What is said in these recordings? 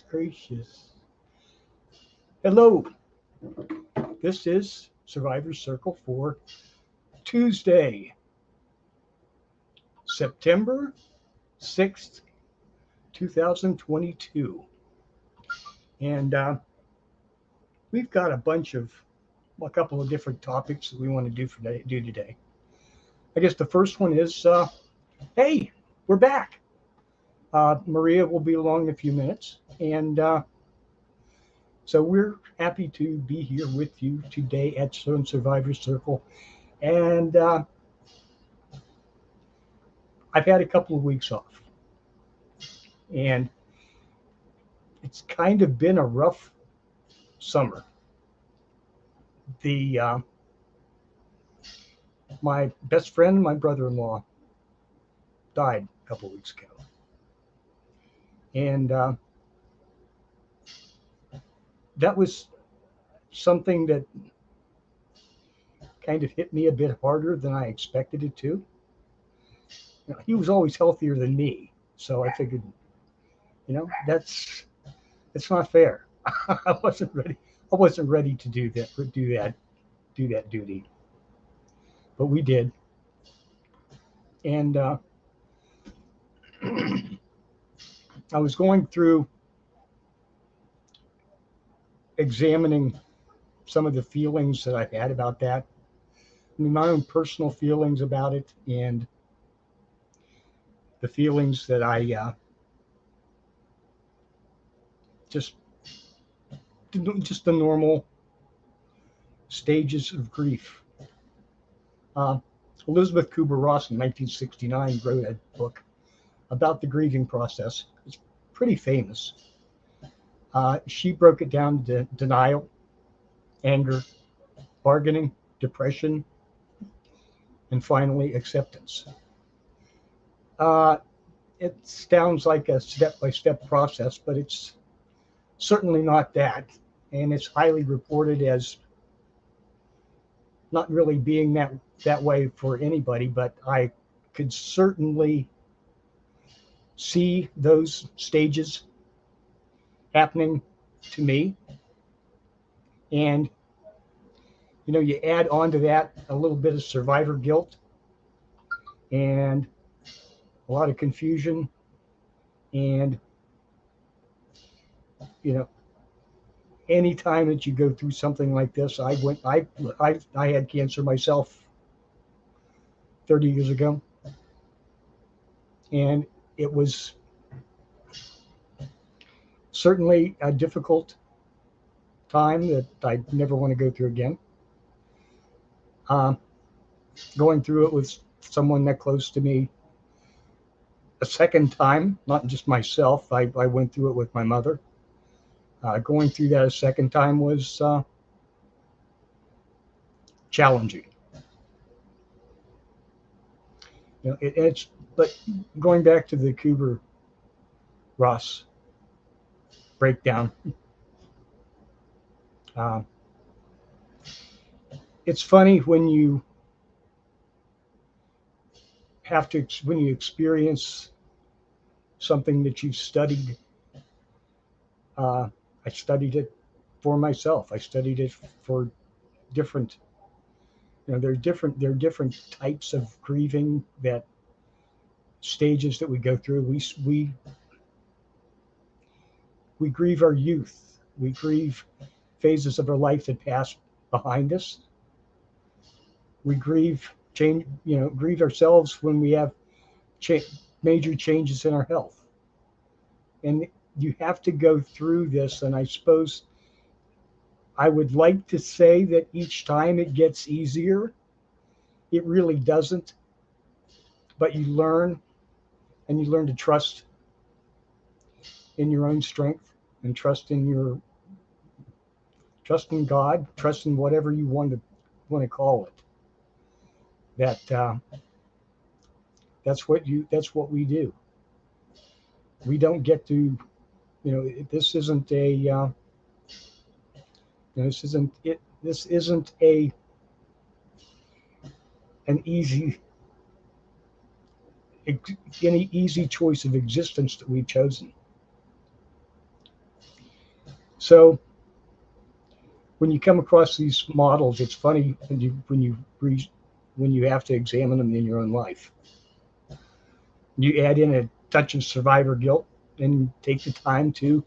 Gracious. Hello, this is Survivor's Circle for Tuesday, September 6th, 2022. And we've got a couple of different topics that we want to do today. I guess the first one is hey, we're back. Maria will be along in a few minutes. And so we're happy to be here with you today at Survivor Circle. And I've had a couple of weeks off. And it's kind of been a rough summer. The my best friend, my brother-in-law, died a couple of weeks ago. And that was something that kind of hit me a bit harder than I expected it to. He was always healthier than me, so I figured, that's not fair. I wasn't ready. I wasn't ready to do that duty, but we did. And I was going through examining some of the feelings that I've had about that. My own personal feelings about it, and the feelings that I just the normal stages of grief. Elizabeth Kubler-Ross in 1969 wrote a book about the grieving process. It's pretty famous. She broke it down to denial, anger, bargaining, depression, and finally acceptance. It sounds like a step-by-step process, but it's certainly not that. And it's highly reported as not really being that way for anybody, but I could certainly see those stages happening to me. And, you add on to that a little bit of survivor guilt and a lot of confusion. And, any time that you go through something like this, I had cancer myself 30 years ago. And it was certainly a difficult time that I never want to go through again. Going through it with someone that close to me a second time, not just myself. I went through it with my mother. Going through that a second time was challenging. But going back to the Kubler-Ross breakdown, it's funny when you experience something that you've studied. I studied it for myself. I studied it for different. There are different types of grieving, that stages that we go through. We grieve our youth. We grieve phases of our life that pass behind us. We grieve ourselves when we have major changes in our health. And you have to go through this, and I suppose I would like to say that each time it gets easier. It really doesn't. But you learn to trust in your own strength, and trust in God, trust in whatever you want to call it. That's what we do. We don't get to, this isn't any easy choice of existence that we've chosen. So when you come across these models, it's funny when you have to examine them in your own life. You add in a touch of survivor guilt and take the time to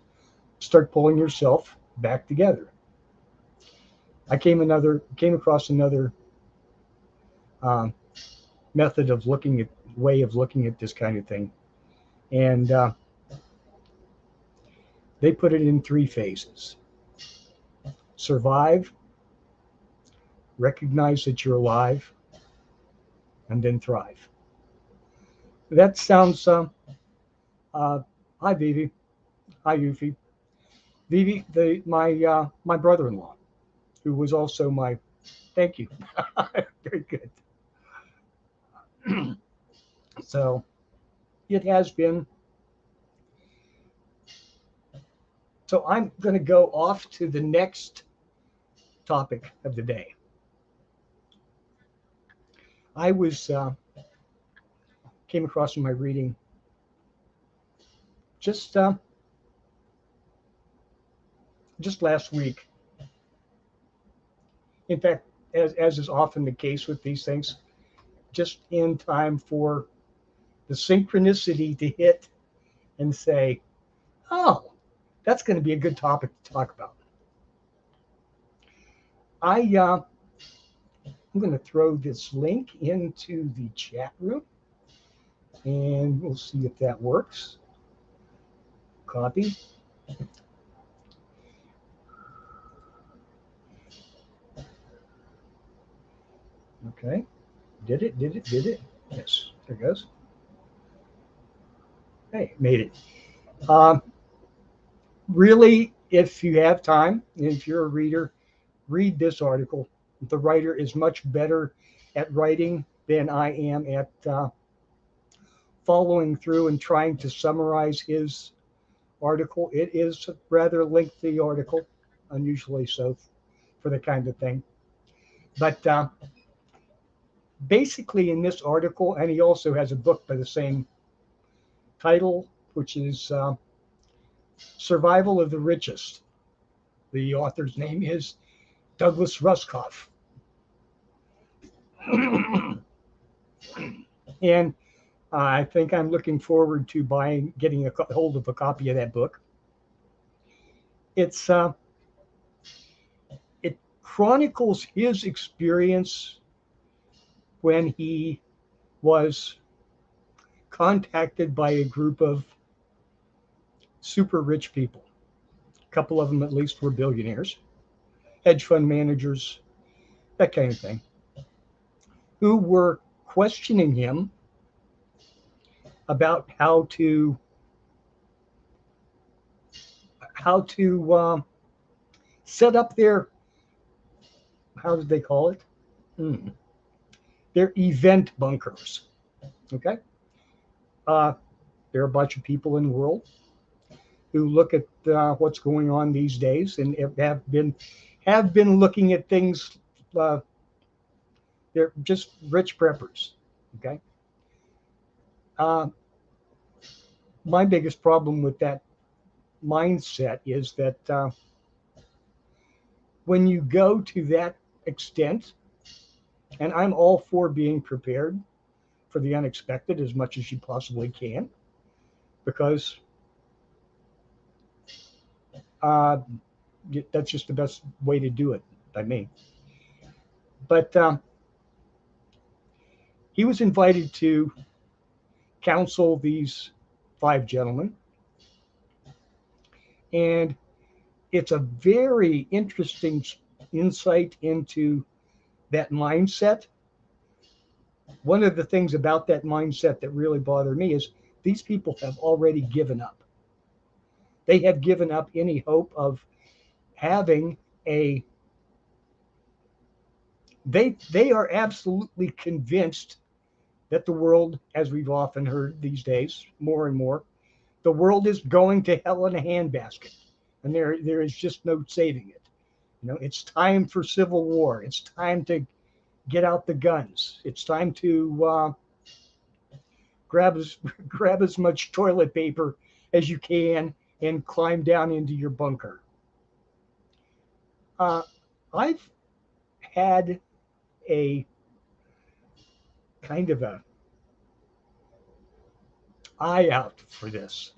start pulling yourself back together. I came across another um, method of way of looking at this kind of thing, and they put it in 3 phases: survive, recognize that you're alive, and then thrive. That sounds. Hi, Vivi. Hi, Yuffie. Vivi, my brother-in-law, who was also my. Thank you. Very good. So it has been. So I'm going to go off to the next topic of the day. I came across in my reading just last week. In fact, as is often the case with these things, just in time for the synchronicity to hit and say, "Oh, that's going to be a good topic to talk about." I'm going to throw this link into the chat room, and we'll see if that works. Copy. Okay. Did it? Yes, there it goes. Hey, made it. Really, if you have time, if you're a reader, read this article. The writer is much better at writing than I am at following through and trying to summarize his article. It is a rather lengthy article, unusually so for the kind of thing. But basically, in this article, and he also has a book by the same title, which is Survival of the Richest. The author's name is Douglas Rushkoff. And I think I'm looking forward to getting a hold of a copy of that book. It chronicles his experience when he was contacted by a group of super rich people. A couple of them at least were billionaires, hedge fund managers, that kind of thing, who were questioning him about how to set up their, how did they call it? Their event bunkers. Okay. There are a bunch of people in the world who look at what's going on these days and have been looking at things. They're just rich preppers. Okay. My biggest problem with that mindset is that when you go to that extent, and I'm all for being prepared for the unexpected as much as you possibly can, because that's just the best way to do it by me. But he was invited to counsel these 5 gentlemen, and it's a very interesting insight into that mindset. One of the things about that mindset that really bothered me is these people have already given up. They have given up any hope of having they are absolutely convinced that the world, as we've often heard these days, more and more, the world is going to hell in a handbasket, and there is just no saving it. It's time for civil war. It's time to get out the guns. It's time to grab as much toilet paper as you can and climb down into your bunker. I've had a kind of a eye out for this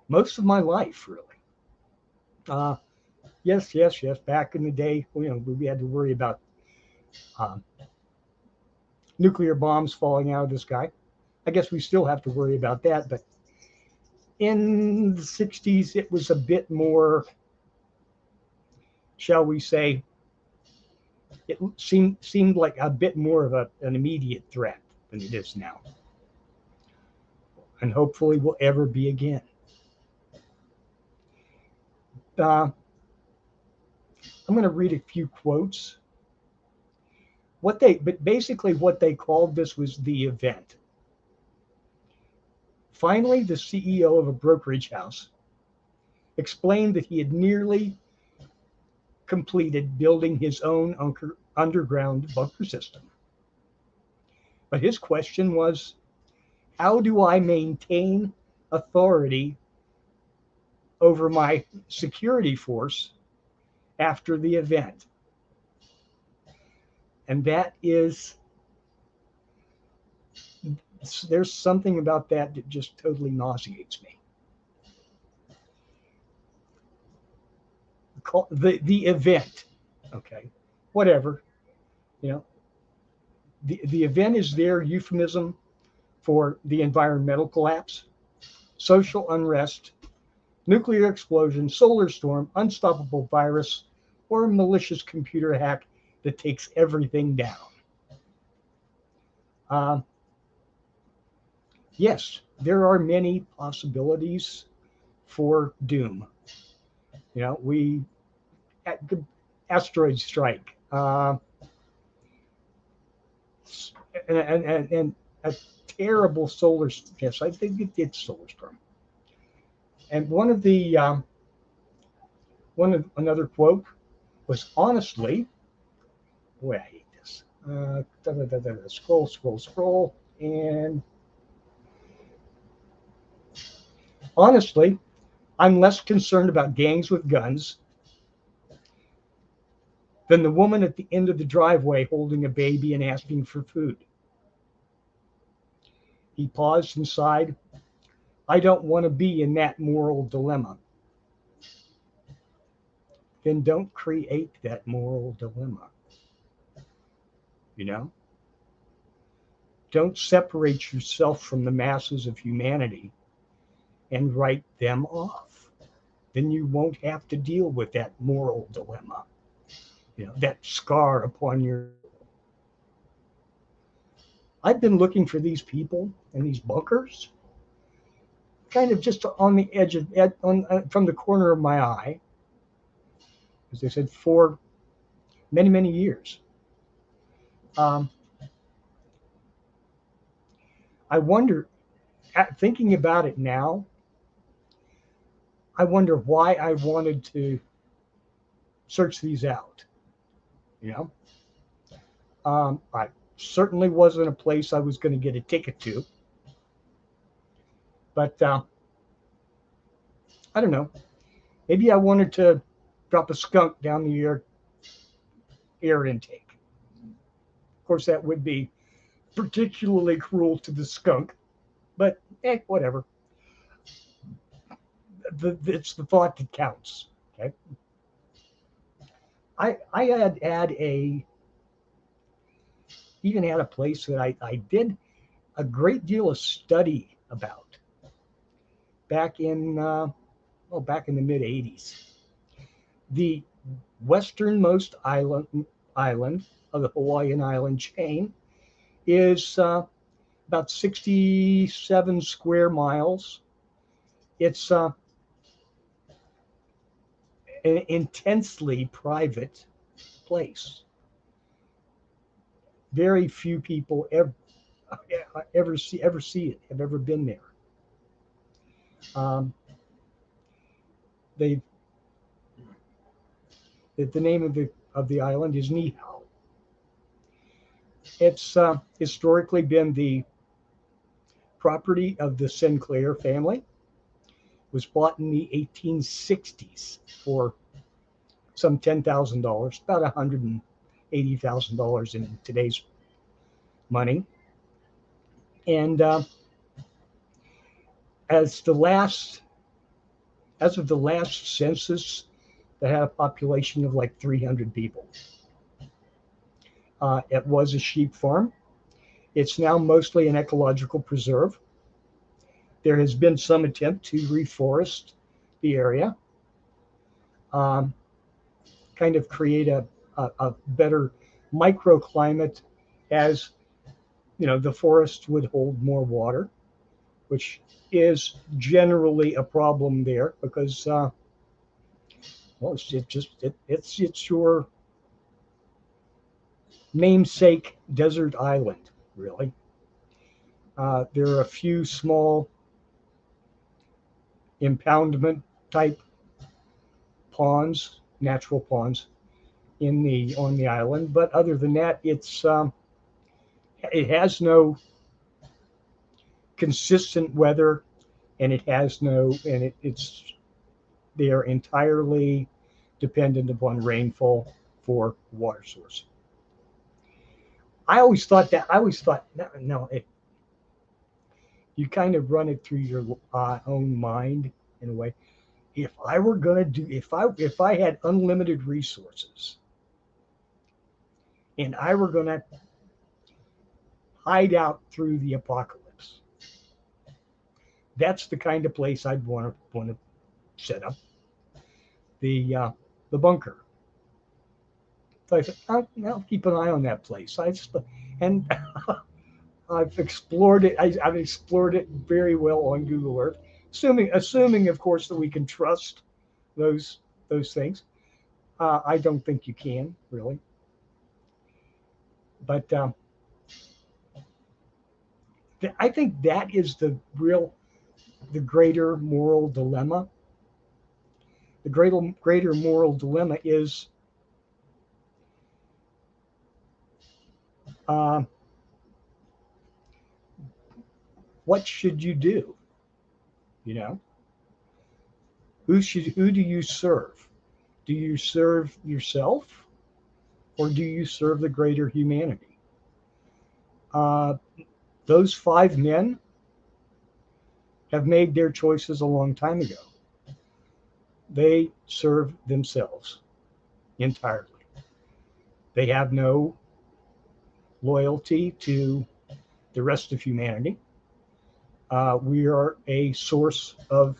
most of my life, really. Uh, yes. Back in the day, we had to worry about um, nuclear bombs falling out of the sky. I guess we still have to worry about that, but in the 60s, it was a bit more, shall we say, it seemed like a bit more of an immediate threat than it is now, and hopefully will ever be again. I'm going to read a few quotes. But basically what they called this was the event. Finally, the CEO of a brokerage house explained that he had nearly completed building his own underground bunker system. But his question was, how do I maintain authority over my security force after the event? And there's something about that just totally nauseates me. The event, okay, whatever, you know, the event is their euphemism for the environmental collapse, social unrest, nuclear explosion, solar storm, unstoppable virus, or malicious computer hack that takes everything down. Yes, there are many possibilities for doom. We asteroid strike, and a terrible solar. Yes, I think it did solar storm. And another quote was, honestly, boy, I hate this. Scroll, and honestly, I'm less concerned about gangs with guns than the woman at the end of the driveway holding a baby and asking for food. He paused and sighed. I don't want to be in that moral dilemma. Then don't create that moral dilemma. Don't separate yourself from the masses of humanity and write them off. Then you won't have to deal with that moral dilemma, that scar upon your. I've been looking for these people in these bunkers, kind of just on the edge from the corner of my eye, as they said, for many, many years. I wonder, thinking about it now, I wonder why I wanted to search these out. I certainly wasn't a place I was going to get a ticket to. But I don't know. Maybe I wanted to drop a skunk down the air intake. Of course, that would be particularly cruel to the skunk, but whatever. It's the thought that counts. Okay. I even had a place that I did a great deal of study about back in the mid 80s. The westernmost island of the Hawaiian island chain is about 67 square miles. It's an intensely private place. Very few people ever see it, have ever been there. The name of the island is Niihau. It's historically been the property of the Sinclair family. It was bought in the 1860s for some $10,000, about $180,000 in today's money. And as of the last census, that had a population of like 300 people. It was a sheep farm. It's now mostly an ecological preserve. There has been some attempt to reforest the area, kind of create a better microclimate, as the forest would hold more water, which is generally a problem there because well, it's your namesake desert island, really. There are a few small impoundment type ponds, natural ponds, on the island, but other than that, it has no consistent weather, and they are entirely dependent upon rainfall for water source. I always thought no, you kind of run it through your own mind in a way. If I had unlimited resources and I were going to hide out through the apocalypse, that's the kind of place I'd want to set up the bunker. So I said, I'll keep an eye on that place. And I've explored it. I've explored it very well on Google Earth, assuming of course that we can trust those things. I don't think you can really, but I think that is the greater moral dilemma. The greater moral dilemma is what should you do? Who do you serve? Do you serve yourself, or do you serve the greater humanity? Those 5 men have made their choices a long time ago. They serve themselves entirely. They have no loyalty to the rest of humanity. We are a source of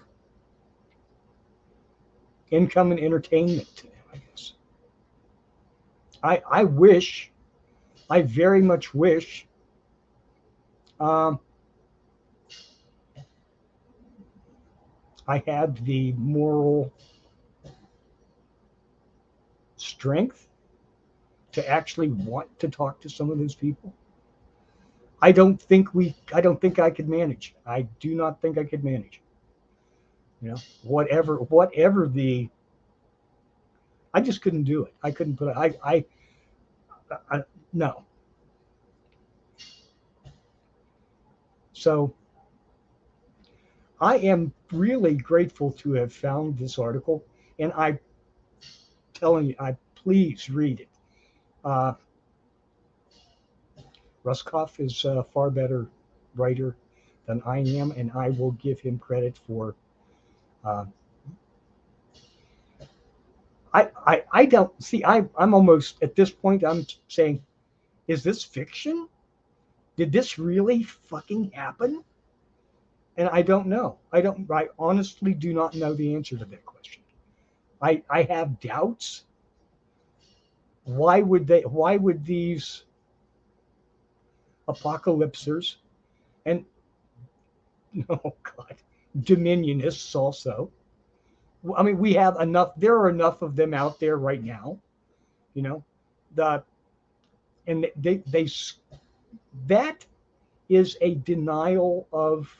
income and entertainment to them, I guess. I very much wish I had the moral strength to actually want to talk to some of those people. I don't think I could manage. I do not think I could manage. Whatever I just couldn't do it. I couldn't put it. No. So I am really grateful to have found this article, and I'm telling you, please read it. Ruskoff is a far better writer than I am, and I will give him credit for. I don't see. I'm almost at this point. I'm saying, is this fiction? Did this really fucking happen? And I don't know. I honestly do not know the answer to that question. I have doubts. Why would these apocalypsers and oh God, dominionists also. I mean, we have enough. There are enough of them out there right now. That is a denial of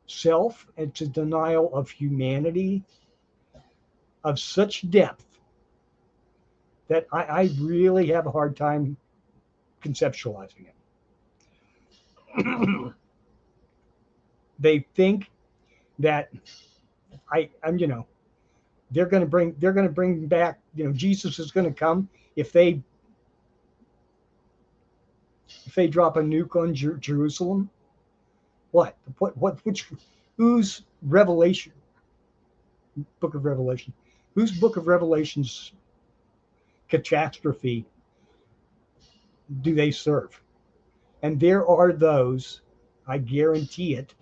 self. It's a denial of humanity of such depth that I really have a hard time conceptualizing it. They think that I'm they're going to bring back, Jesus is going to come if they drop a nuke on Jerusalem. Whose Revelation, book of Revelation, whose book of Revelation's catastrophe do they serve? And there are those, I guarantee it,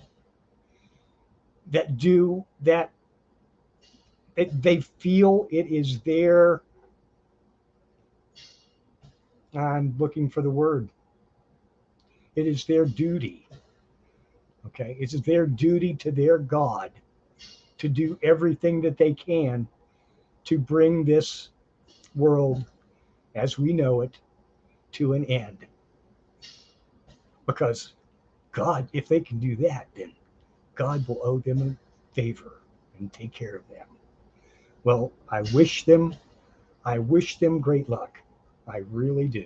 that do that. They feel it is their, I'm looking for the word, it is their duty. Okay, it's their duty to their God to do everything that they can to bring this world as we know it to an end. Because God, if they can do that, then God will owe them a favor and take care of them. Well, I wish them great luck. I really do.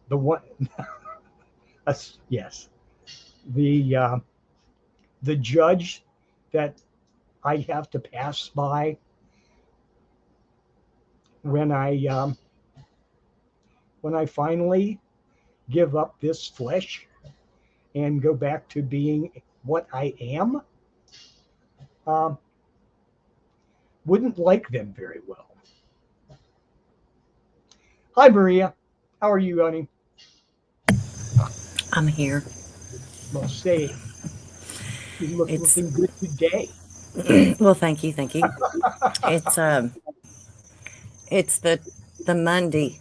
The one, yes, the judge that I have to pass by when I finally give up this flesh and go back to being what I am, wouldn't like them very well. Hi, Maria. How are you, honey? I'm here. Well, say, you look looking good today. Well, thank you. It's it's the Monday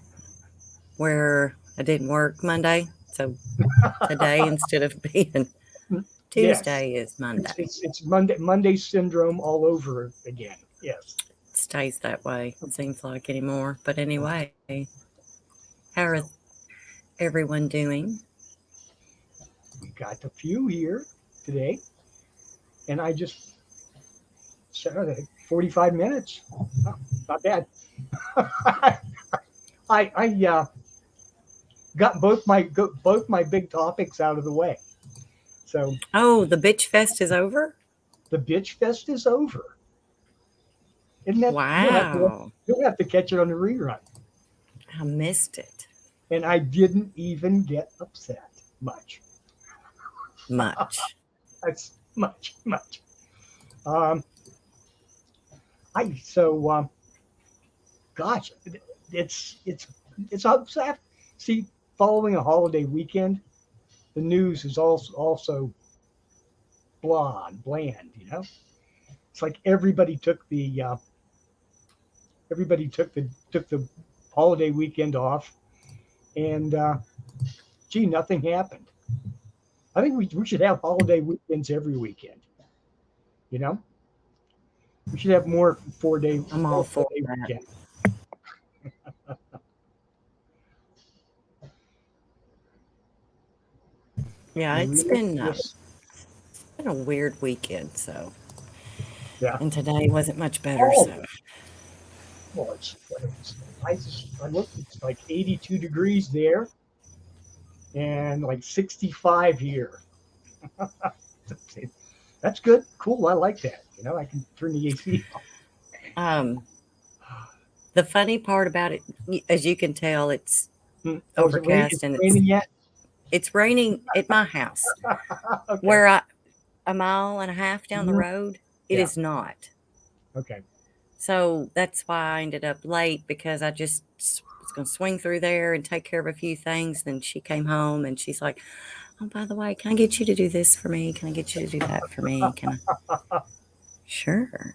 where I didn't work Monday, so today instead of being Yes, Tuesday is Monday. it's Monday syndrome all over again. Yes. It stays that way. It seems like anymore. But anyway, how is everyone doing? We got a few here today, and I just said 45 minutes. Oh, not bad. I got both my big topics out of the way. So, oh, the bitch fest is over? The bitch fest is over. Isn't that? Wow. You'll have to catch it on the rerun. I missed it. And I didn't even get upset much. That's much. Gosh, it's upset. See, following a holiday weekend, the news is also bland. It's like everybody took the holiday weekend off, and nothing happened. I think we should have holiday weekends every weekend. We should have more 4-day. I'm all for four-day that. weekend. Yeah, it's been a weird weekend, so. Yeah. And today wasn't much better, so. Well, I looked, it's like 82 degrees there and like 65 here. That's good. Cool. I like that. I can turn the AC off. The funny part about it, as you can tell, it's overcast and raining yet? It's raining at my house. Okay. Where a mile and a half down the road, it is not. Okay. So that's why I ended up late, because I just was going to swing through there and take care of a few things. Then she came home and she's like, oh, by the way, can I get you to do this for me? Can I get you to do that for me? Can I? Sure.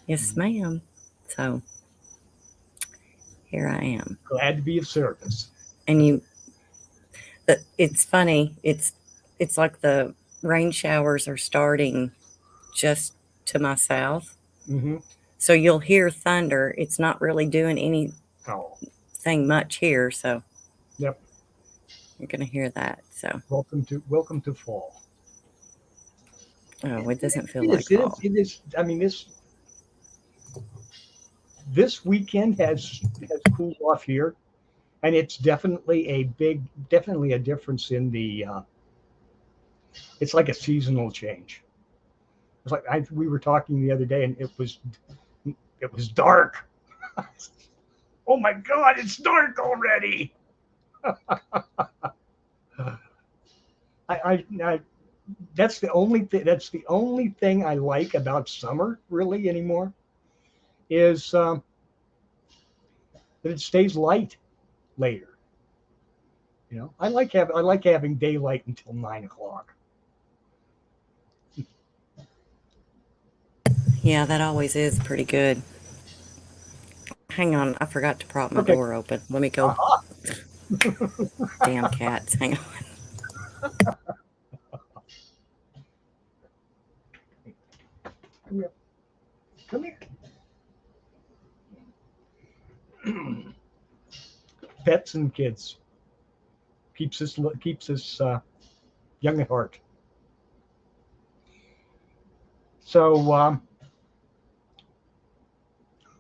Yes, ma'am. So here I am. Glad to be of service. And it's funny. It's like the rain showers are starting just to my south. Mm-hmm. So you'll hear thunder. It's not really doing anything much here. So yep, you're going to hear that. So welcome to fall. Oh, it doesn't feel like fall. It is. I mean, this weekend has cooled off here, and it's definitely a difference in the. It's like a seasonal change. It's like we were talking the other day, and it was dark. Oh my God, it's dark already. I that's the only thing. That's the only thing I like about summer really anymore is that it stays light later. I like having daylight until 9 o'clock. Yeah, that always is pretty good. Hang on, I forgot to prop my Okay. door open. Let me go. Damn cats. Hang on. Come here. Pets and kids keeps us young at heart. So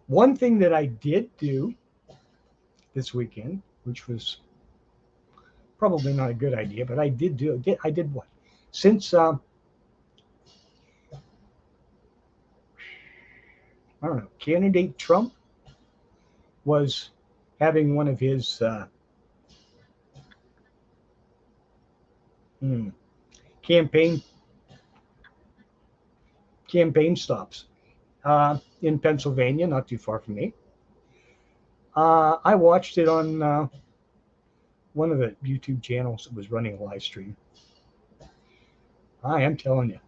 one thing that I did do this weekend, which was probably not a good idea, but I did do it. I did what? Since I don't know, candidate Trump was having one of his campaign stops in Pennsylvania, not too far from me. I watched it on one of the YouTube channels that was running a live stream. I am telling you,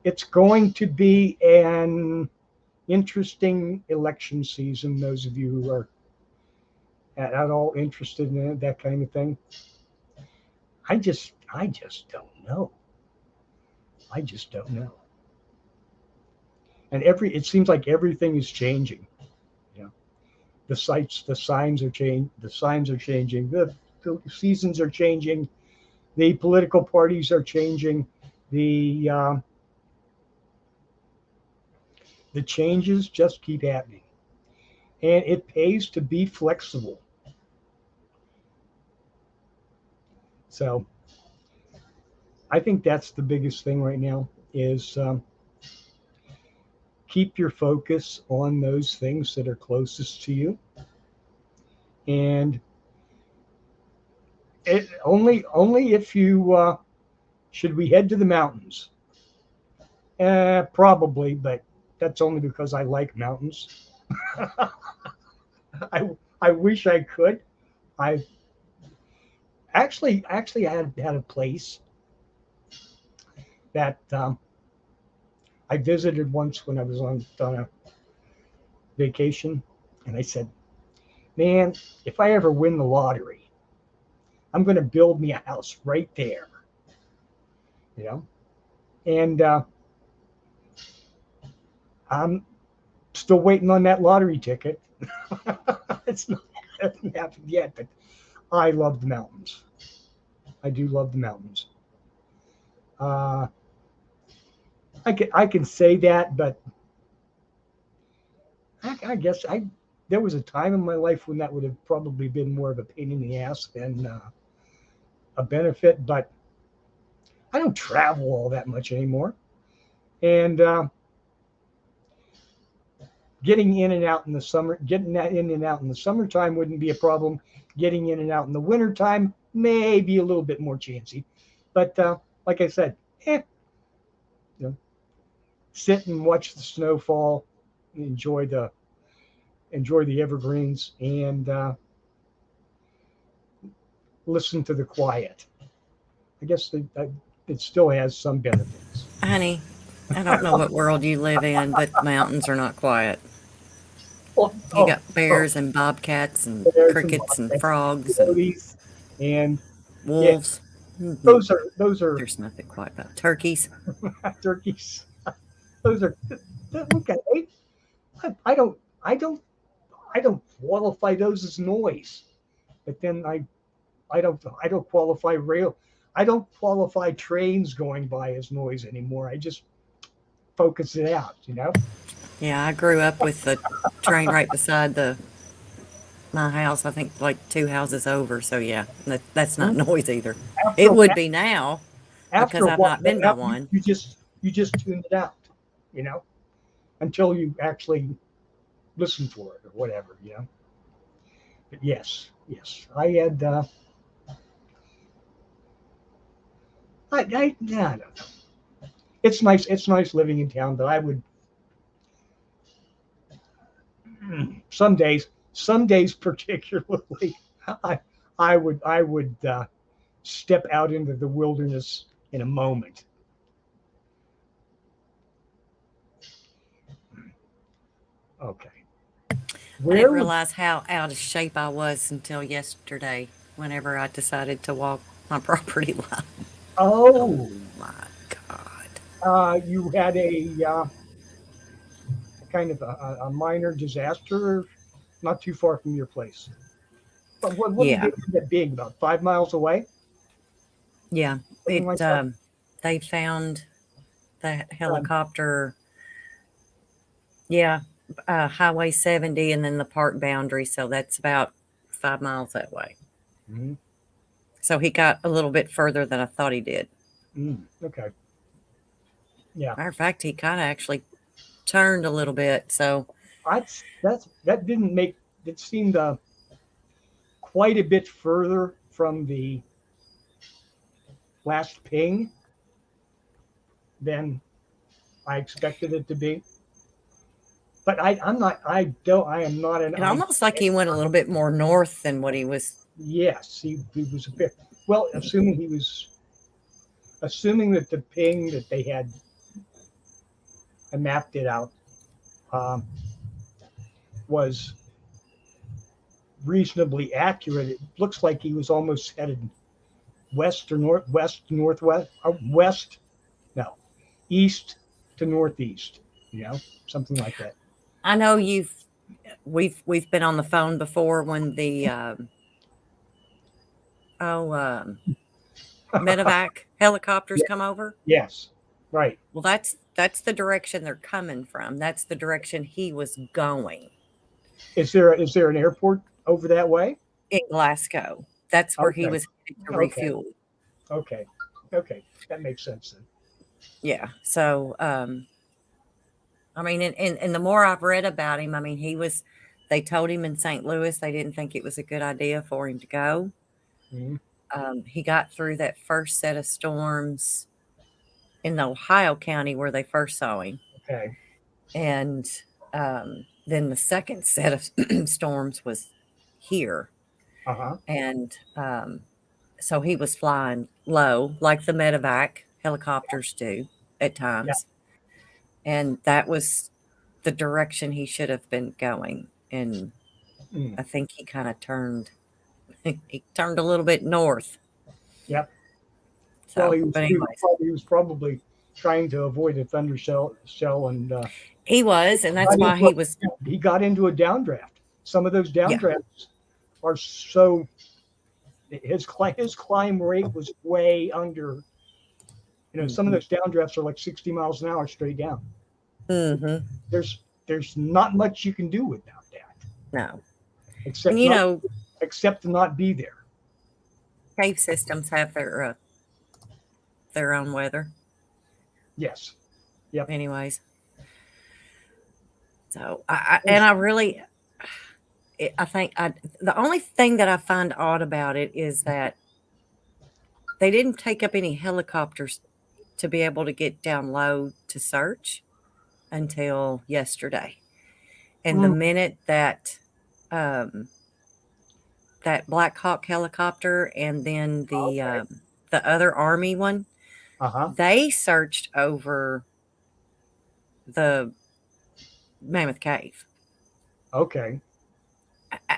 it's going to be an interesting election season. Those of you who are at all interested in that kind of thing, I just don't know. I just don't know. And it seems like everything is changing. The signs are changing. The seasons are changing. The political parties are changing. The changes just keep happening, and it pays to be flexible. So I think that's the biggest thing right now is keep your focus on those things that are closest to you. And only if you should we head to the mountains? Probably, but that's only because I like mountains. I wish I could. I actually had a place that I visited once when I was on a vacation, and I said, "Man, if I ever win the lottery, I'm going to build me a house right there." And I'm still waiting on that lottery ticket. It hasn't happened yet, but I love the mountains. I do love the mountains. I can say that, but I guess there was a time in my life when that would have probably been more of a pain in the ass than a benefit. But I don't travel all that much anymore, and getting in and out in the summertime wouldn't be a problem. Getting in and out in the wintertime may be a little bit more chancy, but like I said, sit and watch the snow fall, enjoy the evergreens, and listen to the quiet. I guess it still has some benefits. Honey, I don't know what world you live in, but the mountains are not quiet. You got bears and bobcats and crickets and frogs and and wolves. Yeah, those are There's nothing quiet about turkeys. turkeys. Those are look at it. I don't qualify those as noise, but then I don't qualify I don't qualify trains going by as noise anymore. I just focus it out. Yeah, I grew up with the train right beside my house. I think like 2 houses over. So yeah, that's not noise either. It would be now because I've not been by one. You you just tuned it out, you know, until you actually listen for it or whatever, you know. But yes, I had. I don't know. It's nice. It's nice living in town, but I would some days particularly, I I would step out into the wilderness in a moment. Okay, I didn't where would realize how out of shape I was until yesterday whenever I decided to walk my property line. Oh oh my God. you had a kind of a minor disaster not too far from your place. But what did Yeah. they do that big? About 5 miles away, Yeah. something It, like that. they found the Um, helicopter, yeah, Highway 70 and then the park boundary. So that's about 5 miles that way. mhm, So he got a little bit further than I thought he did. okay, yeah. Matter of fact, he kind of actually turned a little bit. So, That didn't make it seemed quite a bit further from the last ping than I expected it to be. But I'm not. I don't. I am not an. it I almost like he went a little bit more north than what he was. yes, he was a bit. Well, assuming that the ping that they had, I mapped it out, um, was reasonably accurate. It looks like he was almost headed west or northwest, west, no, east to northeast. You know, something like that. I know we've been on the phone before when the oh medevac helicopters Yeah. come over. Yes. Right. Well, that's the direction they're coming from. That's the direction he was going Is there an airport over that way? in Glasgow. That's where he Okay. was headed to Okay. refuel. Okay. Okay. That makes sense then. Yeah. So, I mean, and the more I've read about him, I mean, they told him in St. Louis they didn't think it was a good idea for him to go. Mhm. He got through that first set of storms in Ohio County where they first saw him. Okay. And then the second set of storms was here. Uh huh. And so he was flying low, like the medevac helicopters do at Yeah. times. And that was the direction he should have been going. And Mm. I think he kind of turned, he turned a little bit north. Yep. Well, So, but anyways, he was probably trying to avoid a thunder shell and he was, and that's got why into he was, he got into a downdraft. Some of those yeah. downdrafts are so his climb rate was way under. You know, some of Mm-hmm. those downdrafts are like 60 miles an hour straight down. Mm-hmm. There's not much you can do without that, No. And except you not know, except to not be there. cave systems have their own weather. Yes. Yep. Anyways, so I really, I think the only thing that I find odd about it is that they didn't take up any helicopters to be able to get down low to search until yesterday. And the Mm, minute that um, that Black Hawk helicopter and then okay. the other Army one, Uh huh. they searched over the Mammoth Cave. Okay.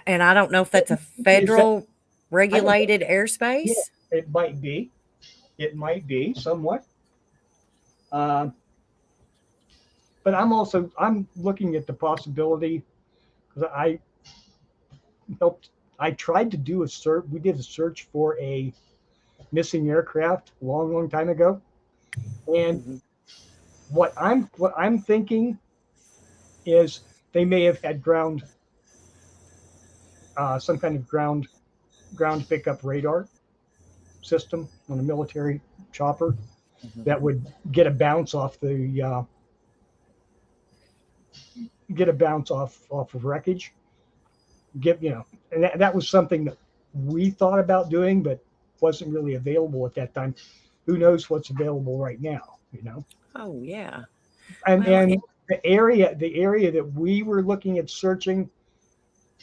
And I don't know if that's a Is that? federal I don't. regulated Yeah. airspace. It might be. It might be somewhat. Uh, but I'm looking at the possibility because I helped. I tried to do a search. We did a search for a missing aircraft a long time ago, and Mhm. what I'm thinking is they may have had some kind of ground pickup radar system on a military chopper, that would get a bounce off of wreckage. And that was something that we thought about doing, but wasn't really available at that time. Who knows what's available right now? Oh yeah. And Well, and the area that we were looking at searching,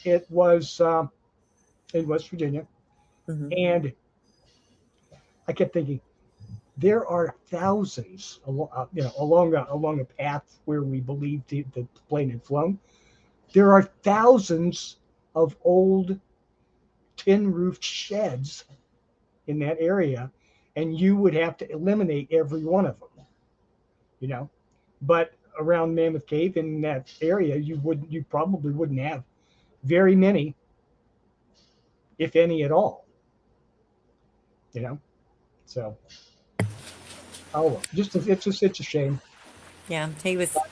it was in West Virginia, mhm. and I kept thinking there are thousands along a path where we believed the plane had flown. There are thousands of old tin roofed sheds in that area, and you would have to eliminate every one of them. You know, but around Mammoth Cave in that area, you probably wouldn't have very many, if any at all. You know, so oh well, it's a shame. Yeah,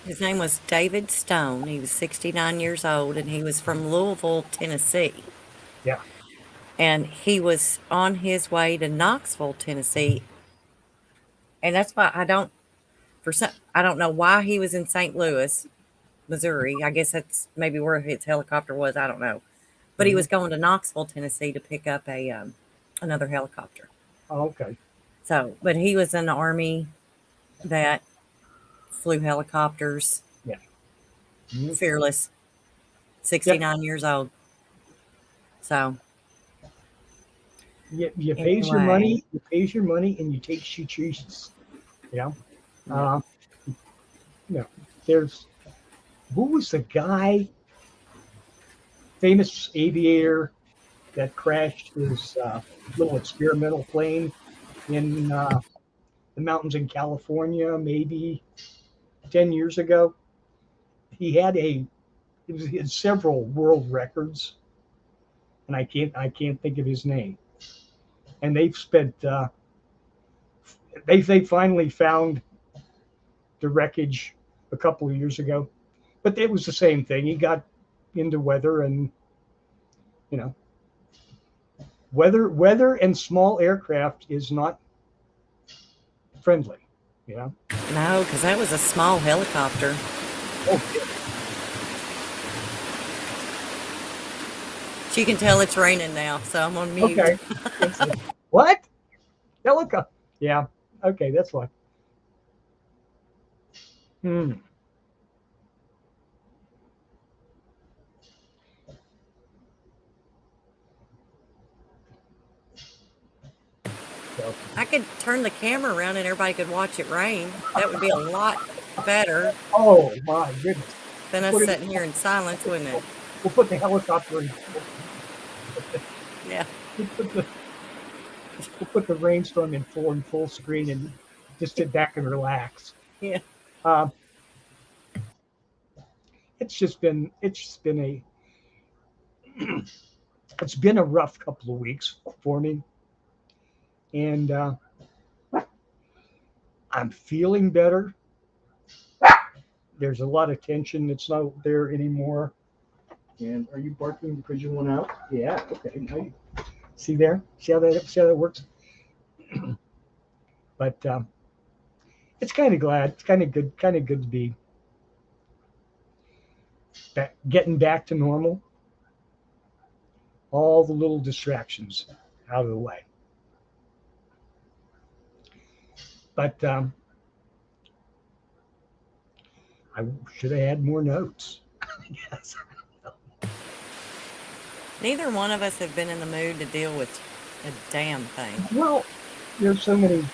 his name was David Stone. He was 69 years old and he was from Louisville, Tennessee. Yeah. And he was on his way to Knoxville, Tennessee. And that's why I don't know why he was in St. Louis, Missouri. I guess that's maybe where his helicopter was. I don't know. But he Mhm. was going to Knoxville, Tennessee to pick up another helicopter. Oh, okay. So, but he was in the army that flew helicopters, Yeah. Mhm. fearless, Yep. 69 years old. So, You pays your anyway, money. You pays your money, and you take you chooses. You know. yeah. Uh, you know. There's who was the guy, famous aviator that crashed his little experimental plane in the mountains in California, maybe 10 years ago. He had he had several world records, and I can't think of his name. And they've spent they finally found the wreckage a couple of years ago, but it was the same thing. He got into weather, and you know, weather and small aircraft is not friendly. You know. No, because that was a small helicopter. Oh, So you can tell it's raining now, so I'm on mute. okay. Let's see. What? Helicopter? Yeah. Okay, that's why. Hmm. So, I could turn the camera around and everybody could watch it rain. That would be a lot better oh my goodness. than We'll us put it. sitting here in silence, wouldn't it? We'll put the helicopter in. Yeah. We'll put the we'll put the rainstorm in full screen and just sit back and relax. Yeah. Uh, it's just been it's been a rough couple of weeks for me, and I'm feeling better. There's a lot of tension that's not there anymore. And are you barking because you want out? Yeah. Okay. Now see there? See how that works? But it's kind of glad. It's kind of good. Kind of good to be getting back to normal. All the little distractions out of the way. But I should have had more notes. Yes. Neither one of us have been in the mood to deal with a damn thing. Well, there's so many.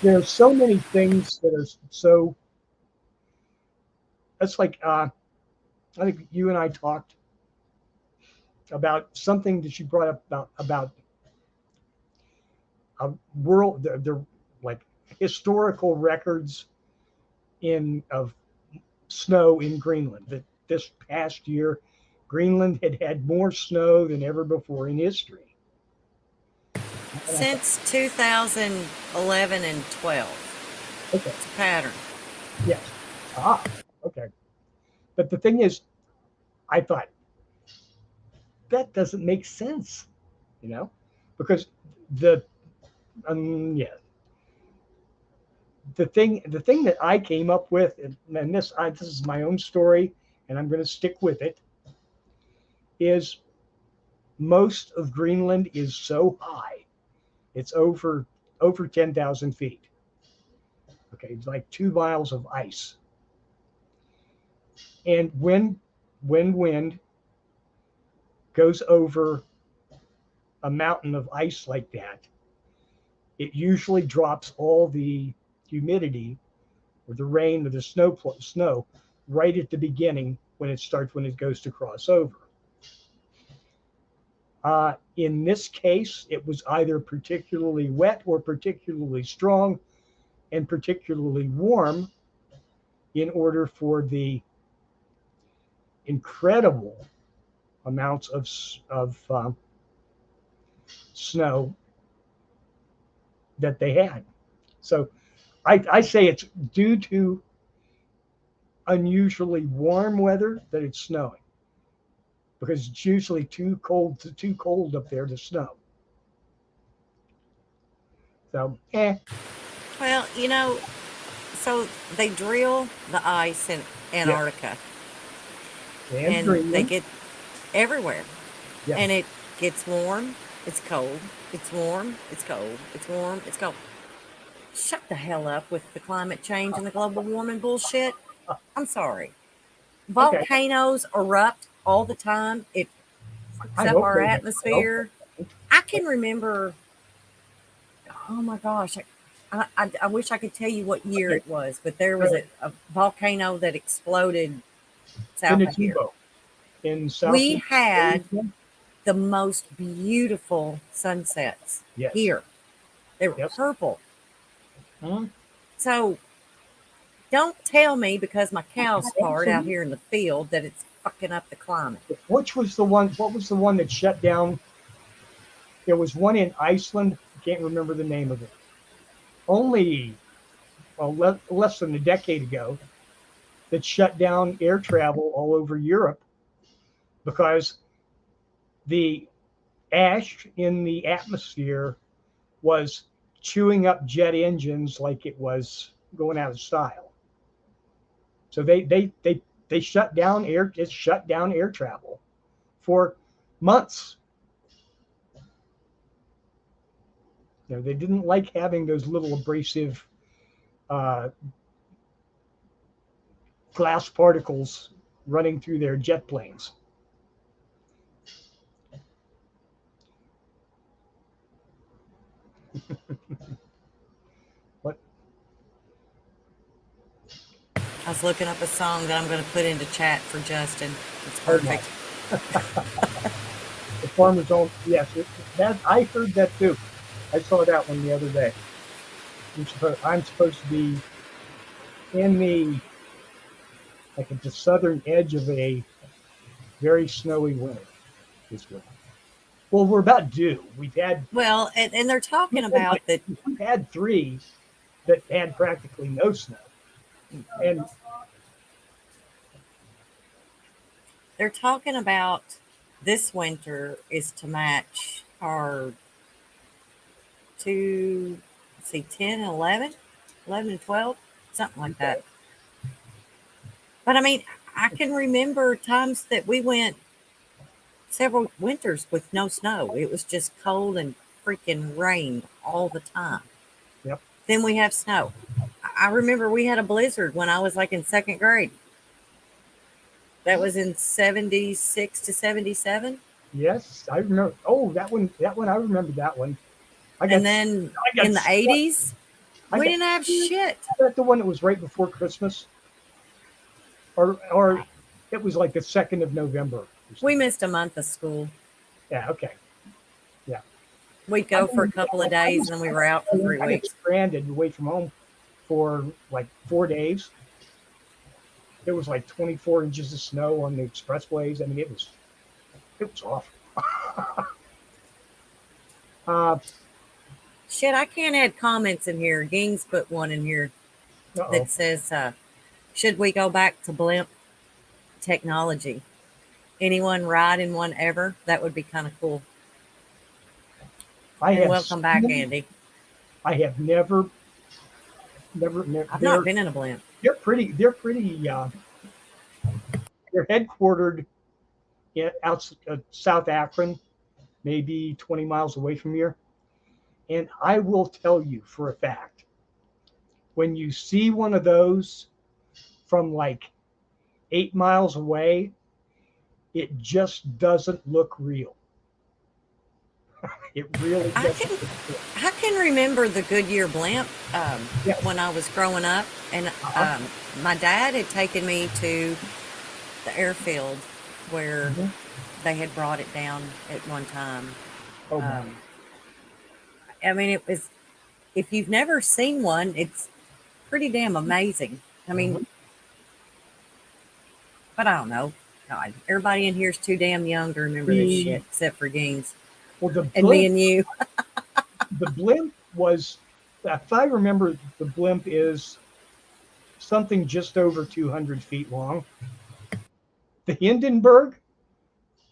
There's so many things that are so. That's like I think you and I talked about something that you brought up about a world. The like historical records in of snow in Greenland. That this past year, Greenland had more snow than ever before in history. And I thought, Since 2011 and 12, okay, it's a pattern. yes, okay. But the thing is, I thought that doesn't make sense, you know, because the yeah. the thing that I came up with, and this is my own story, and I'm going to stick with it, is most of Greenland is so high, it's over 10,000 feet. Okay, it's like 2 miles of ice, and when wind goes over a mountain of ice like that, it usually drops all the humidity or the rain or the snow right at the beginning when it goes to cross over. In this case, it was either particularly wet or particularly strong and particularly warm in order for the incredible amounts of snow that they had. So I say it's due to unusually warm weather that it's snowing, because it's usually too cold up there to snow. So Well, so they drill the ice in yeah, Antarctica and and they Greenland, get everywhere. yeah. And it gets warm, it's cold, it's warm, it's cold, it's warm, it's cold. Shut the hell up with the climate change and the global warming bullshit. I'm sorry. Okay, Volcanoes erupt all the time. It fucks I up hope our they don't. I hope atmosphere. they don't. I can remember, oh my gosh, I wish I could tell you what year Okay, it was, but there was uh, a volcano that exploded south of here. Pinatubo in We Southeast had Asia. the most beautiful sunsets Yes. here. They were Yep. purple. Hmm. So don't tell me because my cows fart out Absolutely. here in the field that it's fucking up the climate. Which was the one? What was the one that shut down? There was one in Iceland. I can't remember the name of it. Only less than a decade ago, that shut down air travel all over Europe because the ash in the atmosphere was chewing up jet engines like it was going out of style. So they shut down air. It shut down air travel for months. They didn't like having those little abrasive uh, glass particles running through their jet planes. But I was looking up a song that I'm going to put into chat for Justin. It's oh my, perfect. the farmers don't. Yes, that I heard that too. I saw that one the other day. I'm supposed to be in the like at the southern edge of a very snowy winter this winter. Well, we're about due. Well, and they're talking We've had like about that. we've had three that had practically no snow, and They're talking about this winter is to match our two, let's see, 10 and 11, 11 and 12, something like okay, that. But I mean, I can remember times that we went several winters with no snow. It was just cold and freaking rained all the time. yep, Then we have snow. I remember we had a blizzard when I was like in second grade. That was in 76 to 77. yes, I remember. Oh, that one, I remember that one. I And got then I got in the stuck. 80s, I we got didn't have shit. the one that was right before Christmas, or it was like the 2nd of November or We something. missed a month of school. Yeah, okay, yeah. We'd I go for a remember that couple of one. days and then we were out for 3 weeks. I got stranded away from home for like 4 days. There was like 24 inches of snow on the expressways. I mean, it was awful. uh Shit, I can't add comments in here. Gings put one in here oh. that says, should we go back to blimp technology? Anyone ride in one ever? That would be kind of cool. I And have welcome back, seen, Andy. I have never I've not been in a blimp. They're pretty. They're headquartered out South Akron, maybe 20 miles away from here. And I will tell you for a fact, when you see one of those from like 8 miles away, it just doesn't look real. It really doesn't. I can remember the Goodyear blimp Yes. when I was growing up, and my dad had taken me to the airfield where they had brought it down at one time. Oh, my. I mean, it was, if you've never seen one, it's pretty damn amazing. I mean, but I don't know. God, everybody in here is too damn young to remember this shit, except for Gaines. Well, and me and you. The blimp was, if I remember, the blimp is something just over 200 feet long. The Hindenburg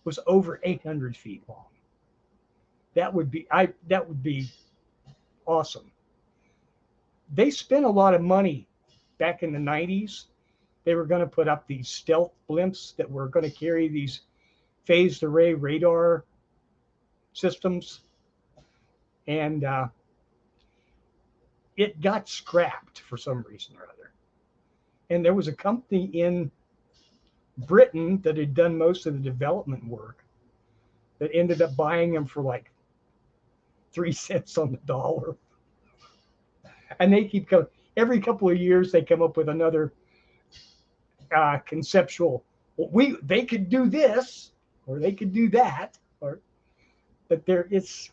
was over 800 feet long. That would be awesome. They spent a lot of money back in the 90s. They were going to put up these stealth blimps that were going to carry these phased array radar systems, and it got scrapped for some reason or other. And there was a company in Britain that had done most of the development work that ended up buying them for like 3 cents on the dollar. And they keep coming. Every couple of years, they come up with another conceptual. Well, they could do this, or they could do that, but it's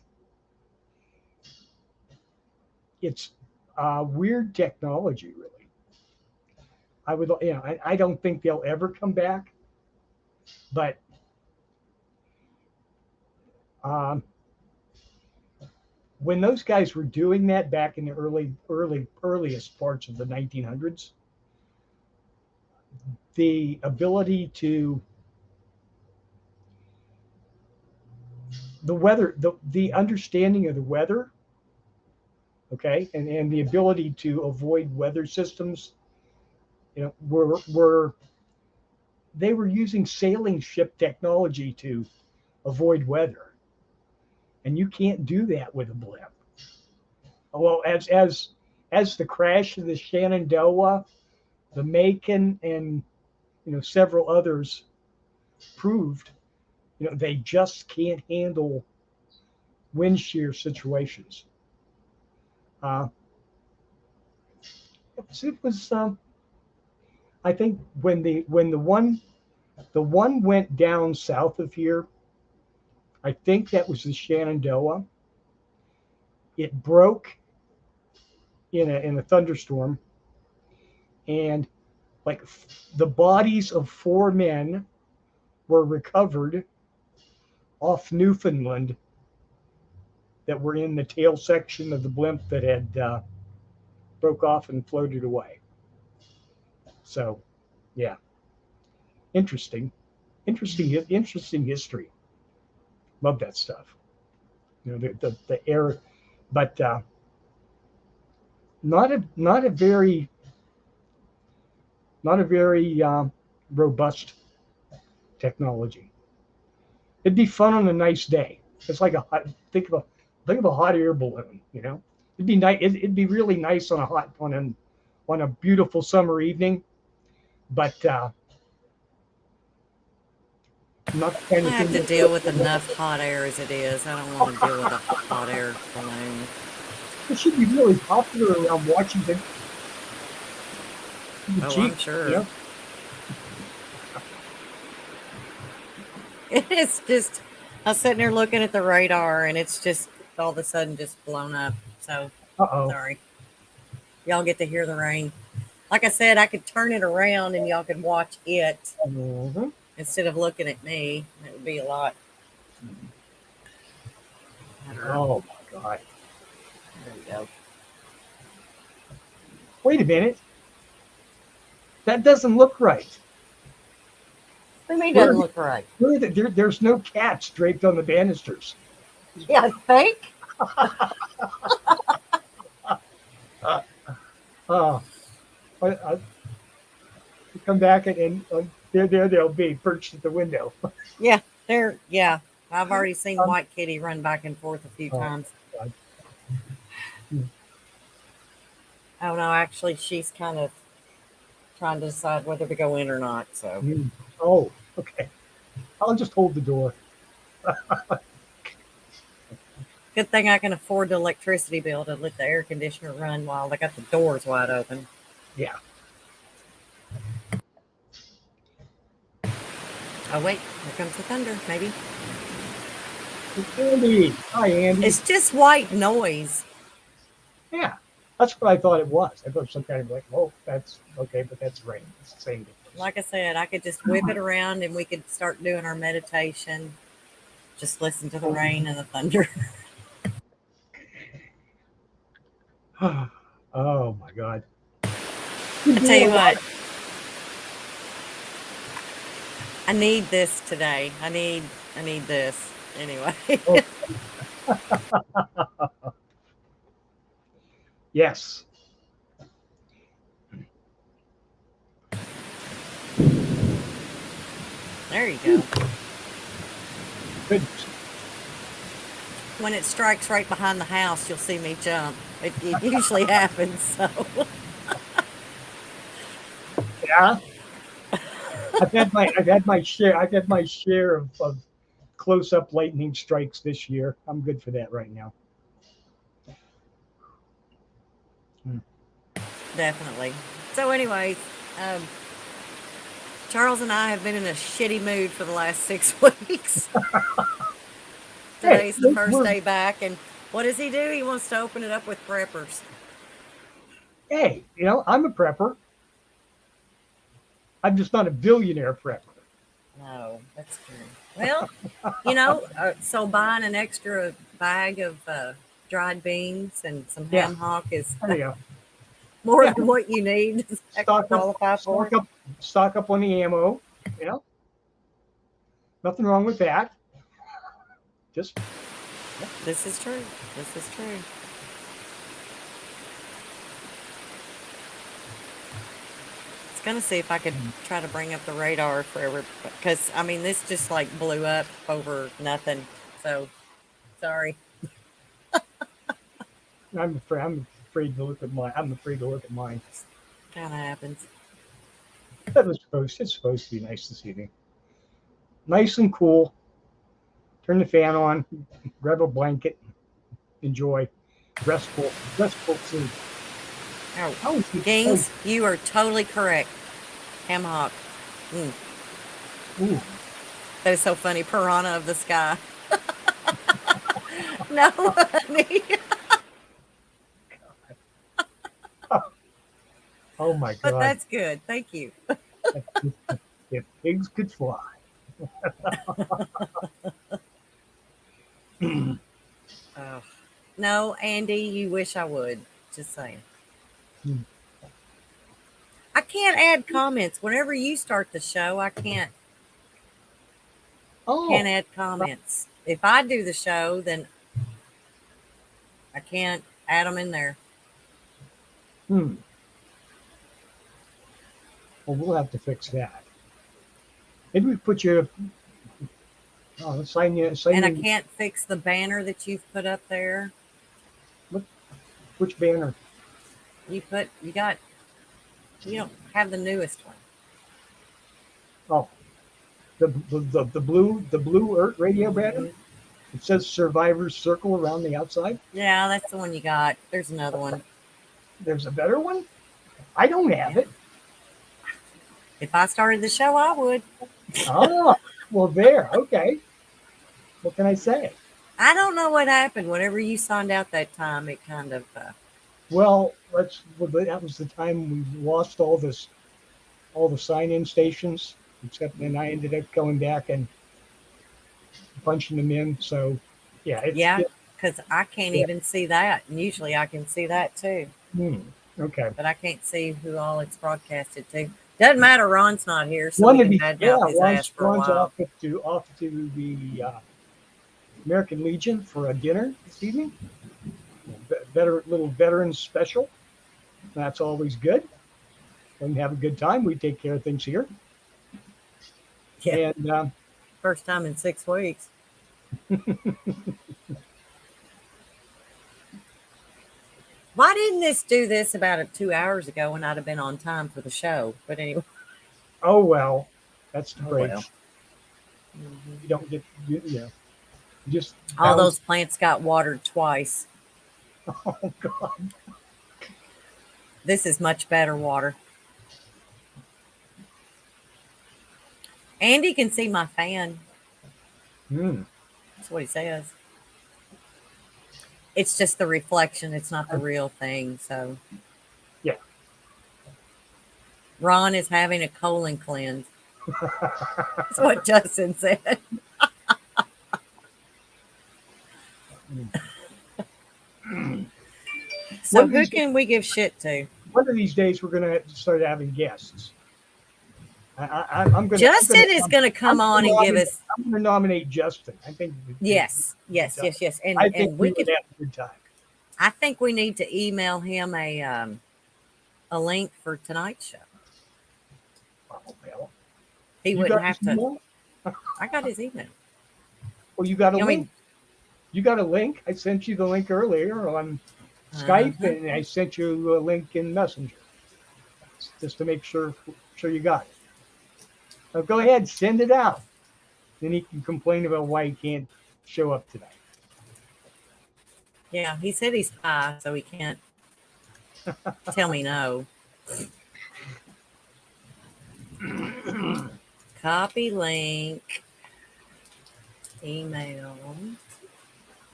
weird technology, really. I don't think they'll ever come back, but when those guys were doing that back in the earliest parts of the 1900s, the ability to the weather, the understanding of the weather, okay, and the ability to avoid weather systems, they were using sailing ship technology to avoid weather, and you can't do that with a blimp. Well, as the crash of the Shenandoah, the Macon, and several others proved, they just can't handle wind shear situations. It was I think when the one went down south of here, I think that was the Shenandoah. It broke in a thunderstorm, and like the bodies of 4 men were recovered off Newfoundland that were in the tail section of the blimp that had broke off and floated away. So, yeah, interesting history. Love that stuff. The air, but not a very robust technology. It'd be fun on a nice day. It's like think of a hot air balloon. It'd be nice. It'd be really nice on a beautiful summer evening, but not the kind I of have thing to deal with enough hot air as it is. I don't want to deal with a hot air balloon. It should be really popular around Washington. I'm sure. It's just, I was sitting there looking at the radar, and it's just all of a sudden just blown up. So, sorry. Y'all get to hear the rain. Like I said, I could turn it around and y'all could watch it instead of looking at me. It would be a lot. Oh my God. There we go. Wait a minute. That doesn't look right. What do you mean doesn't look right? There's no cats draped on the banisters. Yeah, I think. Uh, I come back and there they'll be perched at the window. Yeah, they're yeah. I've already seen Um, White Kitty run back and forth a few oh, times. God. Oh no, actually, she's kind of trying to decide whether to go in or not. So Mm. Oh, okay. I'll just hold the door. good thing I can afford the electricity bill to let the air conditioner run while they got the doors wide open. Yeah. Oh wait, here comes the thunder. Maybe Andy. Hi, Andy. it's just white noise. Yeah. That's what I thought it was. I thought it was some kind of like, oh, that's okay, but that's rain. It's the same difference. Like I said, I could just whip it around and we could start doing our meditation. Just listen to the rain and the thunder. Oh my God. I tell you what, I need this today. I need this anyway. Oh, yes. There you go. Goodness. When it strikes right behind the house, you'll see me jump. It usually happens. So Yeah. I've had my share of close up lightning strikes this year. I'm good for that right now. Hmm. definitely. So, anyways, um, Charles and I have been in a shitty mood for the last 6 weeks. Hey, Today's the first we're day back, and what does he do? He wants to open it up with preppers. hey, I'm a prepper. I'm just not a billionaire prepper. No, that's true. Well, so buying an extra bag of dried beans and some Yeah, ham hock is there you go. more Yeah, than what you need to stock up, qualify for stock it. up, stock up on the ammo. You know, nothing wrong with that. Just yeah. This is true. This is true. I was gonna see if I could try to bring up the radar for every because I mean this just like blew up over nothing. So sorry. I'm afraid to look at mine. I'm afraid to look at mine. Kind of happens. It's supposed to be nice this evening. Nice and cool. Turn the fan on. Grab a blanket. Enjoy. Restful sleep. Oh, How is it? Oh, Gings, you are totally correct. Ham hock. Mm, ooh. that is so funny. Piranha of the sky. No, honey. Oh my But God. that's good. Thank you. If pigs could fly. Oh. No, Andy, you wish I would. Just saying. I can't add comments. Whenever you start the show, I can't Oh, add comments. If I do the show, then I can't add them in there. hmm. Well, we'll have to fix that. Maybe we put you. Sign you. Sign And I you. can't fix the banner that you've put up there. What? Which banner? You don't have the newest one. Oh, the blue Earth radio banner. Mhm. It says Survivor's Circle around the outside. Yeah, that's the one you got. There's another one. There's a better one. I don't have Yeah. it. If I started the show, I would. Oh, well, there. Okay. What can I say? I don't know what happened. Whenever you signed out that time, it kind of, That was the time we lost all the sign-in stations, except then I ended up going back and punching them in. So, yeah, yeah, because I can't yeah. even see that. And usually I can see that too, Hmm, okay. but I can't see who all it's broadcasted to. Doesn't matter. Ron's not here, so we One of can the yeah, badmouth his ass for a Ron's while. off to the American Legion for a dinner this evening. Better little veterans special. That's always good. When we have a good time, we take care of things here. Yeah. And First time in 6 weeks. Why didn't this do this about 2 hours ago when I'd have been on time for the show? But anyway. oh well, that's the Oh well. breaks. You don't get you just All bounce. those plants got watered twice. Oh God. This is much better water. Andy can see my fan. Mm. That's what he says. It's just the reflection. It's not the real thing. So Yeah. Ron is having a colon cleanse. That's what Justin said. So who can we give shit to? One of these days, we're going to start having guests. I'm going Justin is going to come on and give us. I'm going to nominate Justin. I think. Yes. I think we could have a good time. I think we need to email him a link for tonight's show. Oh, well. He wouldn't have to. I got his email. Well, you got a link. You got a link. I sent you the link earlier on Skype, and I sent you a link in Messenger, just to make sure you got it. Now go ahead, send it out. Then he can complain about why he can't show up tonight. Yeah, he said he's high, so he can't tell me no. Copy link. Email.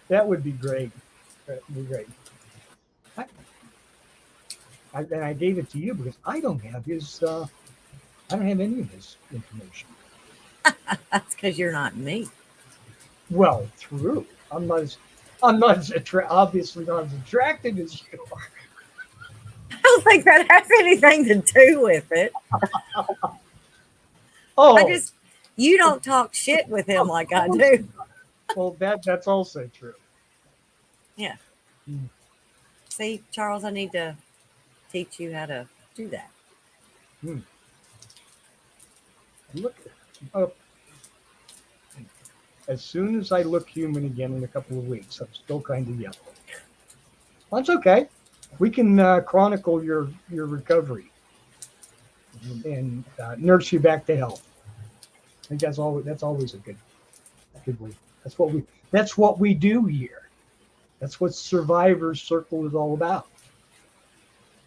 That would be great. That would be great. And I gave it to you because I don't have his. I don't have any of his information. That's because you're not me. Well, true. I'm not as obviously not as attractive as you are. I don't think that has anything to do with it. Oh, you don't talk shit with him like I do. Well, that's also true. Yeah. See, Charles, I need to teach you how to do that. Look, as soon as I look human again in a couple of weeks, I'm still kind of yellow. That's okay. We can chronicle your recovery and nurse you back to health. I think that's always a good way. That's what we do here. That's what SurvivorsCircle is all about.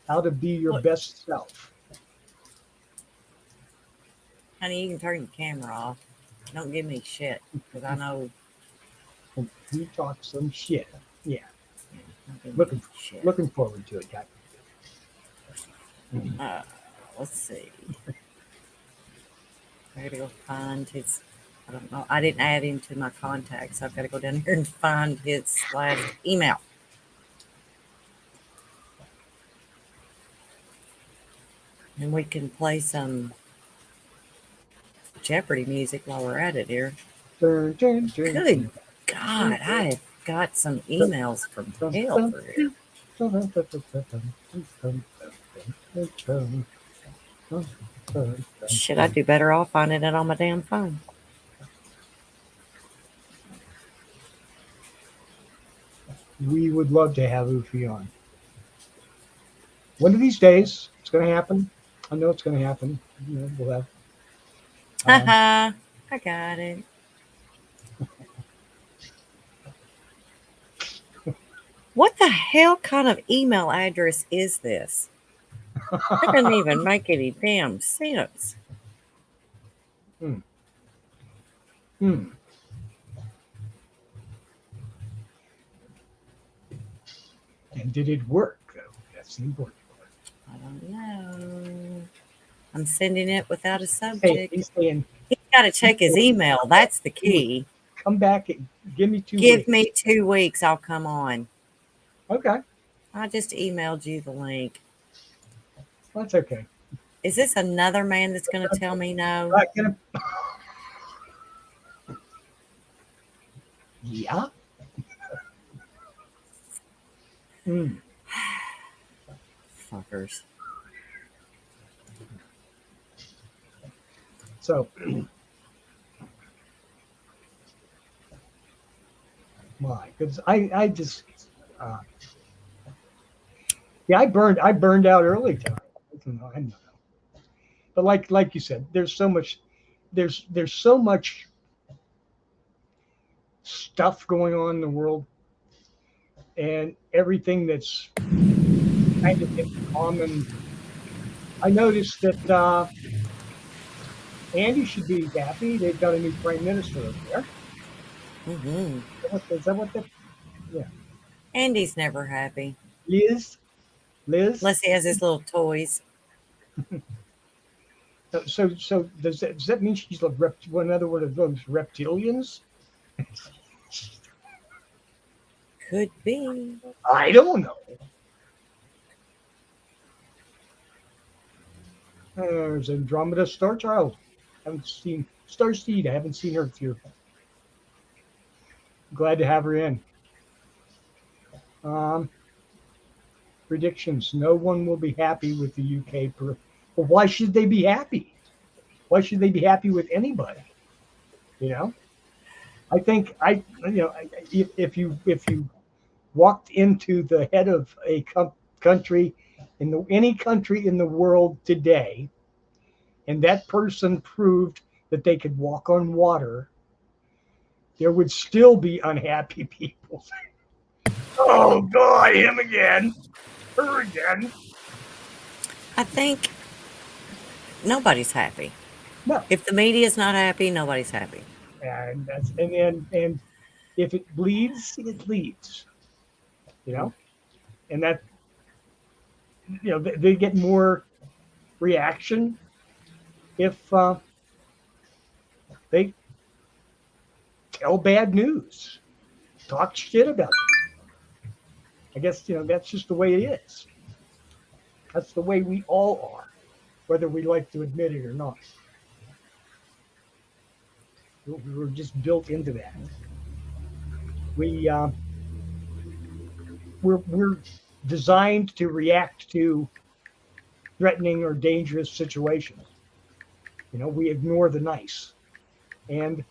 How to be your best self. Honey, you can turn the camera off. Don't give me shit, because I know. You talk some shit. Yeah. Looking forward to it, guy. Let's see. I gotta go find his. I don't know. I didn't add him to my contacts. So I've got to go down here and find his last email. And we can play some Jeopardy music while we're at it here. Good God, I have got some emails from hell for here. Should I do better off finding it on my damn phone? We would love to have Ufi on. One of these days, it's going to happen. I know it's going to happen. We'll have. Haha, I got it. What the hell kind of email address is this? That doesn't even make any damn sense. And did it work, though? That's the important part. I don't know. I'm sending it without a subject. Hey, he's saying he's got to check his email. That's the key. Come back and give me 2 weeks. Give me 2 weeks. I'll come on. Okay. I just emailed you the link. That's okay. Is this another man that's going to tell me no? Yeah. Fuckers. So, my goodness, I just, uh, yeah, I burned out early tonight. I don't know. But like you said, there's so much stuff going on in the world, and everything that's kind of in common. I noticed that Andy should be happy. They've got a new prime minister over there. Mm-hmm. Is that what that? Yeah, Andy's never happy Liz, Liz. unless he has his little toys. So does that mean she's like another one of those reptilians? Could be. I don't know. There's Andromeda Star Child. Haven't seen Starseed. I haven't seen her through. Glad to have her in. Predictions. No one will be happy with the UK. Well, why should they be happy? Why should they be happy with anybody? You know, I think if you walked into the head of a country any country in the world today, and that person proved that they could walk on water, there would still be unhappy people. Oh God, him again, her again. I think nobody's happy. No, If the media's not happy, nobody's happy. and that's and if it bleeds, it leads. You know, and that they get more reaction if they tell bad news, talk shit about it. I guess that's just the way it is. That's the way we all are, whether we like to admit it or not. We're just built into that. We're designed to react to threatening or dangerous situations. We ignore the nice, and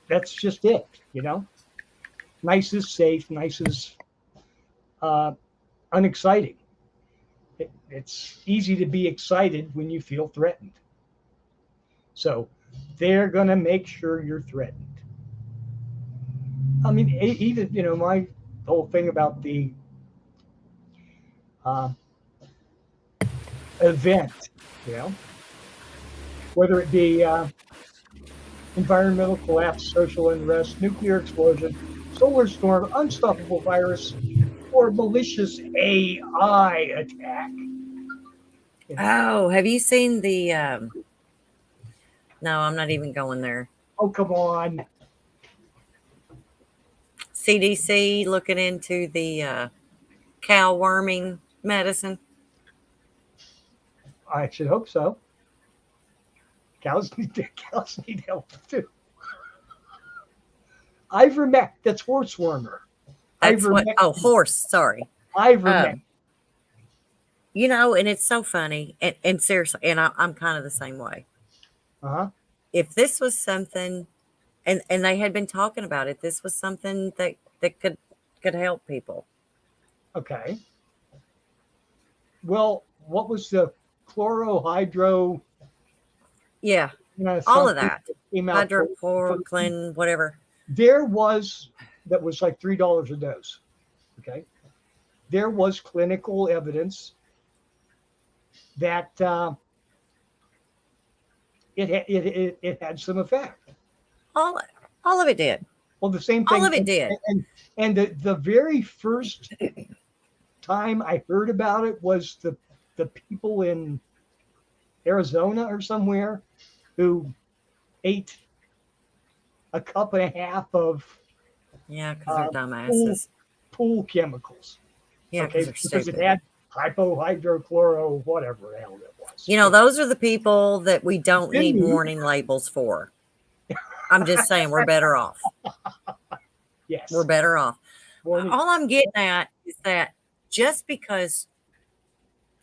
that's just it. Nice is safe. Nice is unexciting. It's easy to be excited when you feel threatened. So they're going to make sure you're threatened. I mean, even, my whole thing about the event, whether it be environmental collapse, social unrest, nuclear explosion, solar storm, unstoppable virus, or malicious AI attack. Oh, have you seen the no, I'm not even going there. Oh, come on. CDC looking into the cow worming medicine. I should hope so. Cows need help too. Ivermectin, that's horse wormer. That's what. Oh, horse. Sorry. Ivermectin. And it's so funny, and seriously, and I'm kind of the same way. If this was something, and they had been talking about it, this was something that could help people. Okay. Well, what was the chlorohydro? Yeah, all of that. Hydrochloroquine, whatever. There was that was like $3 a dose. Okay. There was clinical evidence that it had some effect. All of it did. Well, the same thing. All of it did. And the very first time I heard about it was the people in Arizona or somewhere who ate a cup and a half of because they're dumbasses. Pool chemicals. Yeah, because it had hypohydrochloro, whatever the hell it was. Those are the people that we don't need warning labels for. I'm just saying we're better off. Yes. We're better off. All I'm getting at is that just because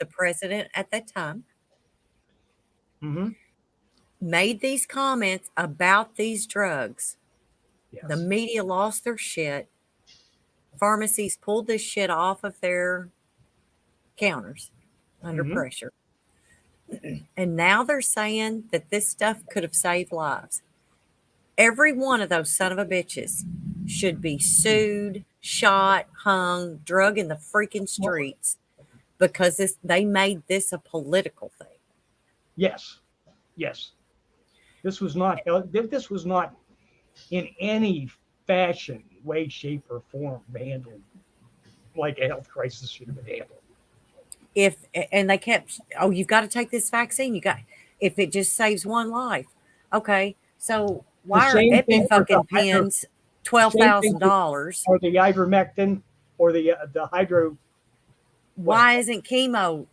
the president at that time, Mm-hmm. made these comments about these drugs. The Yes. media lost their shit. Pharmacies pulled this shit off of their counters under Mm-hmm. pressure. And now they're saying that this stuff could have saved lives. Every one of those son of a bitches should be sued, shot, hung, drug in the freaking Well, streets because they made this a political thing. yes. Yes. This was not. This was not in any fashion, way, shape, or form handled like a health crisis should have been handled. And they kept, oh, you've got to take this vaccine. If it just saves one life. Okay. So The why are same thing for EpiFucking pens same thing $12,000? or the ivermectin or the hydro. Why isn't chemo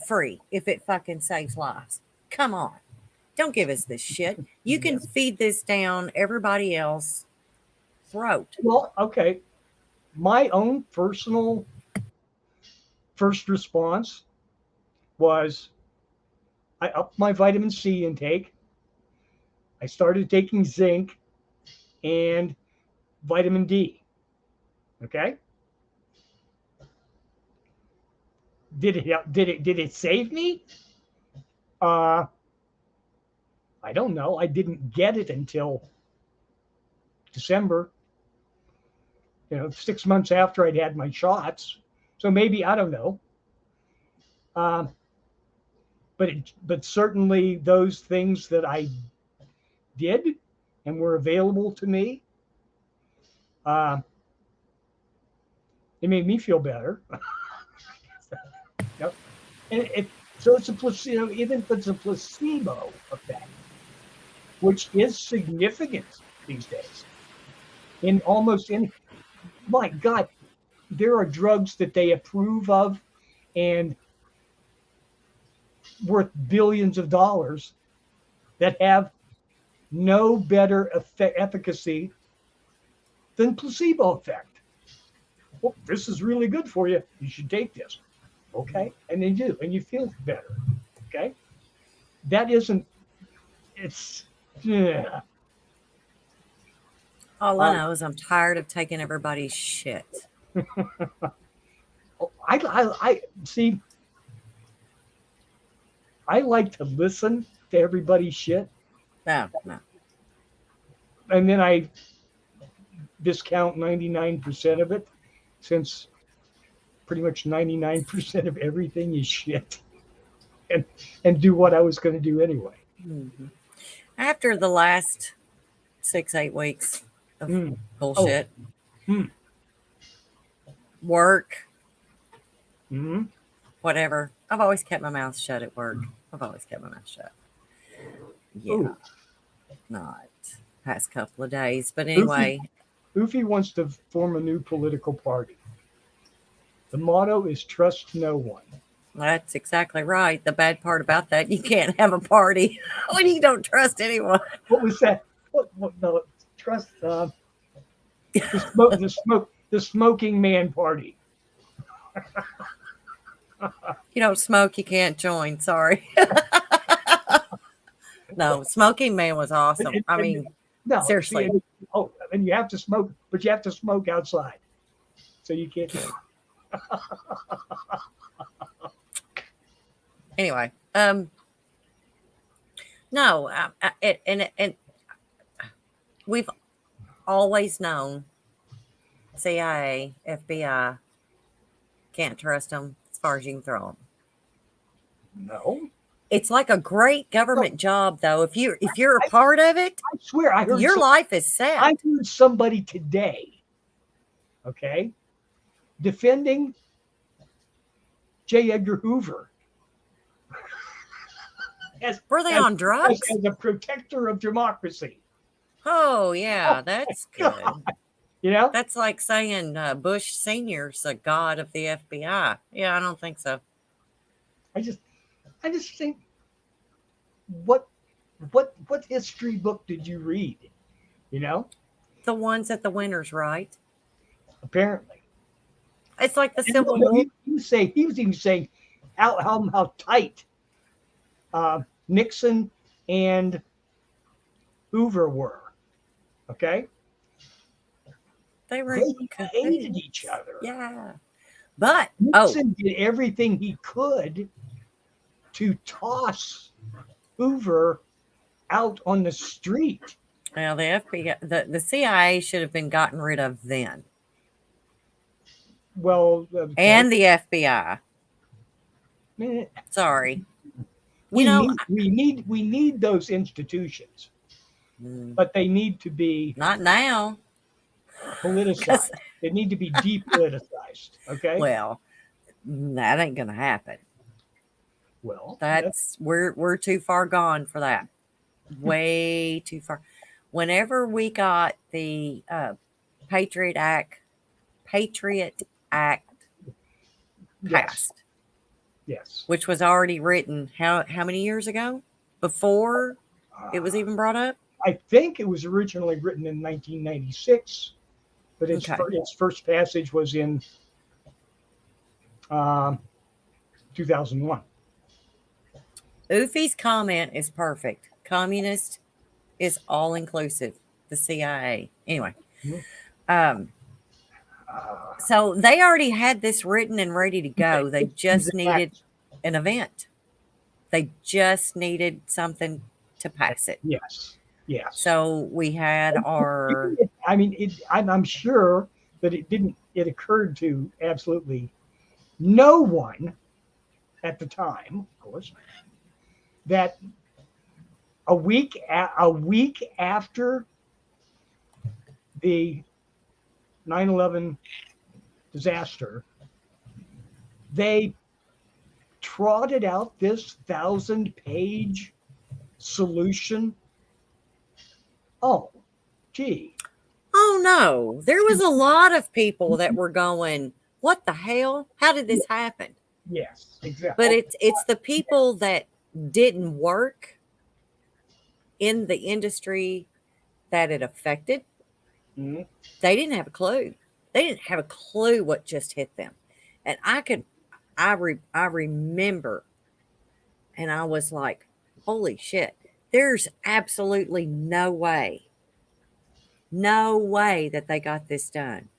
free if it fucking saves lives? Come on. Don't give us this shit. You can feed this down everybody else's throat. Well, okay. My own personal first response was I upped my vitamin C intake. I started taking zinc and vitamin D. Okay. Did it save me? I don't know. I didn't get it until December. 6 months after I'd had my shots. So maybe, I don't know. But certainly those things that I did and were available to me, it made me feel better. Yep. And so it's a placebo, even if it's a placebo effect, which is significant these days. In almost any, my God, there are drugs that they approve of and worth billions of dollars that have no better efficacy than placebo effect. Well, this is really good for you. You should take this. Okay. And they do. And you feel better. Okay. That isn't, it's, yeah. All I know is I'm tired of taking everybody's shit. I see. I like to listen to everybody's shit. No. And then I discount 99% of it, since pretty much 99% of everything is shit, and do what I was going to do anyway. Mm-hmm. After the last 6-8 weeks of bullshit, work, whatever, I've always kept my mouth shut at work. I've always kept my mouth shut. Yeah, not past couple of days, but anyway. Ufi wants to form a new political party. The motto is trust no one. That's exactly right. The bad part about that, you can't have a party when you don't trust anyone. What was that? What no, trust the smoking man party. You don't smoke, you can't join. Sorry. No, smoking man was awesome. I mean, no, seriously. And you have to smoke, but you have to smoke outside, so you can't. Anyway, no, and we've always known CIA, FBI, can't trust them as far as you can throw them. No, it's like a great government job, though. If you're a part of it, I swear, I heard your life is set. I heard somebody today, okay, defending J. Edgar Hoover. Were they on drugs? As a protector of democracy. Oh, yeah, that's good. You know? That's like saying Bush Sr.'s a god of the FBI. Yeah, I don't think so. I just think, what history book did you read? You know? The ones that the winners write. Apparently. It's like the Civil War. He was even saying how tight Nixon and Hoover were. Okay, They were in they hated each cahoots. other. Yeah. But, Nixon did everything he could to toss Hoover out on the street. well, the FBI, the CIA should have been gotten rid of then. Well, okay. And the FBI. Eh, Sorry. we need those institutions, but they need to be Not now. politicized. They need to be depoliticized. Okay. Well, that ain't gonna happen. Well, That's we're too far gone for that. Way too far. Whenever we got the Patriot Act passed, yes. which was already written how many years ago? Before it was even brought up? I think it was originally written in 1996, but its first passage was in 2001. Ufi's comment is perfect. Communist is all inclusive. The CIA. Anyway. So they already had this written and ready to go. They just needed an event. They just needed something to pass it. Yes. Yes. So we had our. I mean, I'm sure that it didn't. It occurred to absolutely no one at the time, of course, that a week after the 9/11 disaster, they trotted out this 1,000-page solution. Oh, gee. Oh no, there was a lot of people that were going, "What the hell? How did this happen?" Yes, exactly. But it's the people that didn't work in the industry that it affected. Mm-hmm. They didn't have a clue. They didn't have a clue what just hit them. And I remember, and I was like, holy shit, there's absolutely no way that they got this done.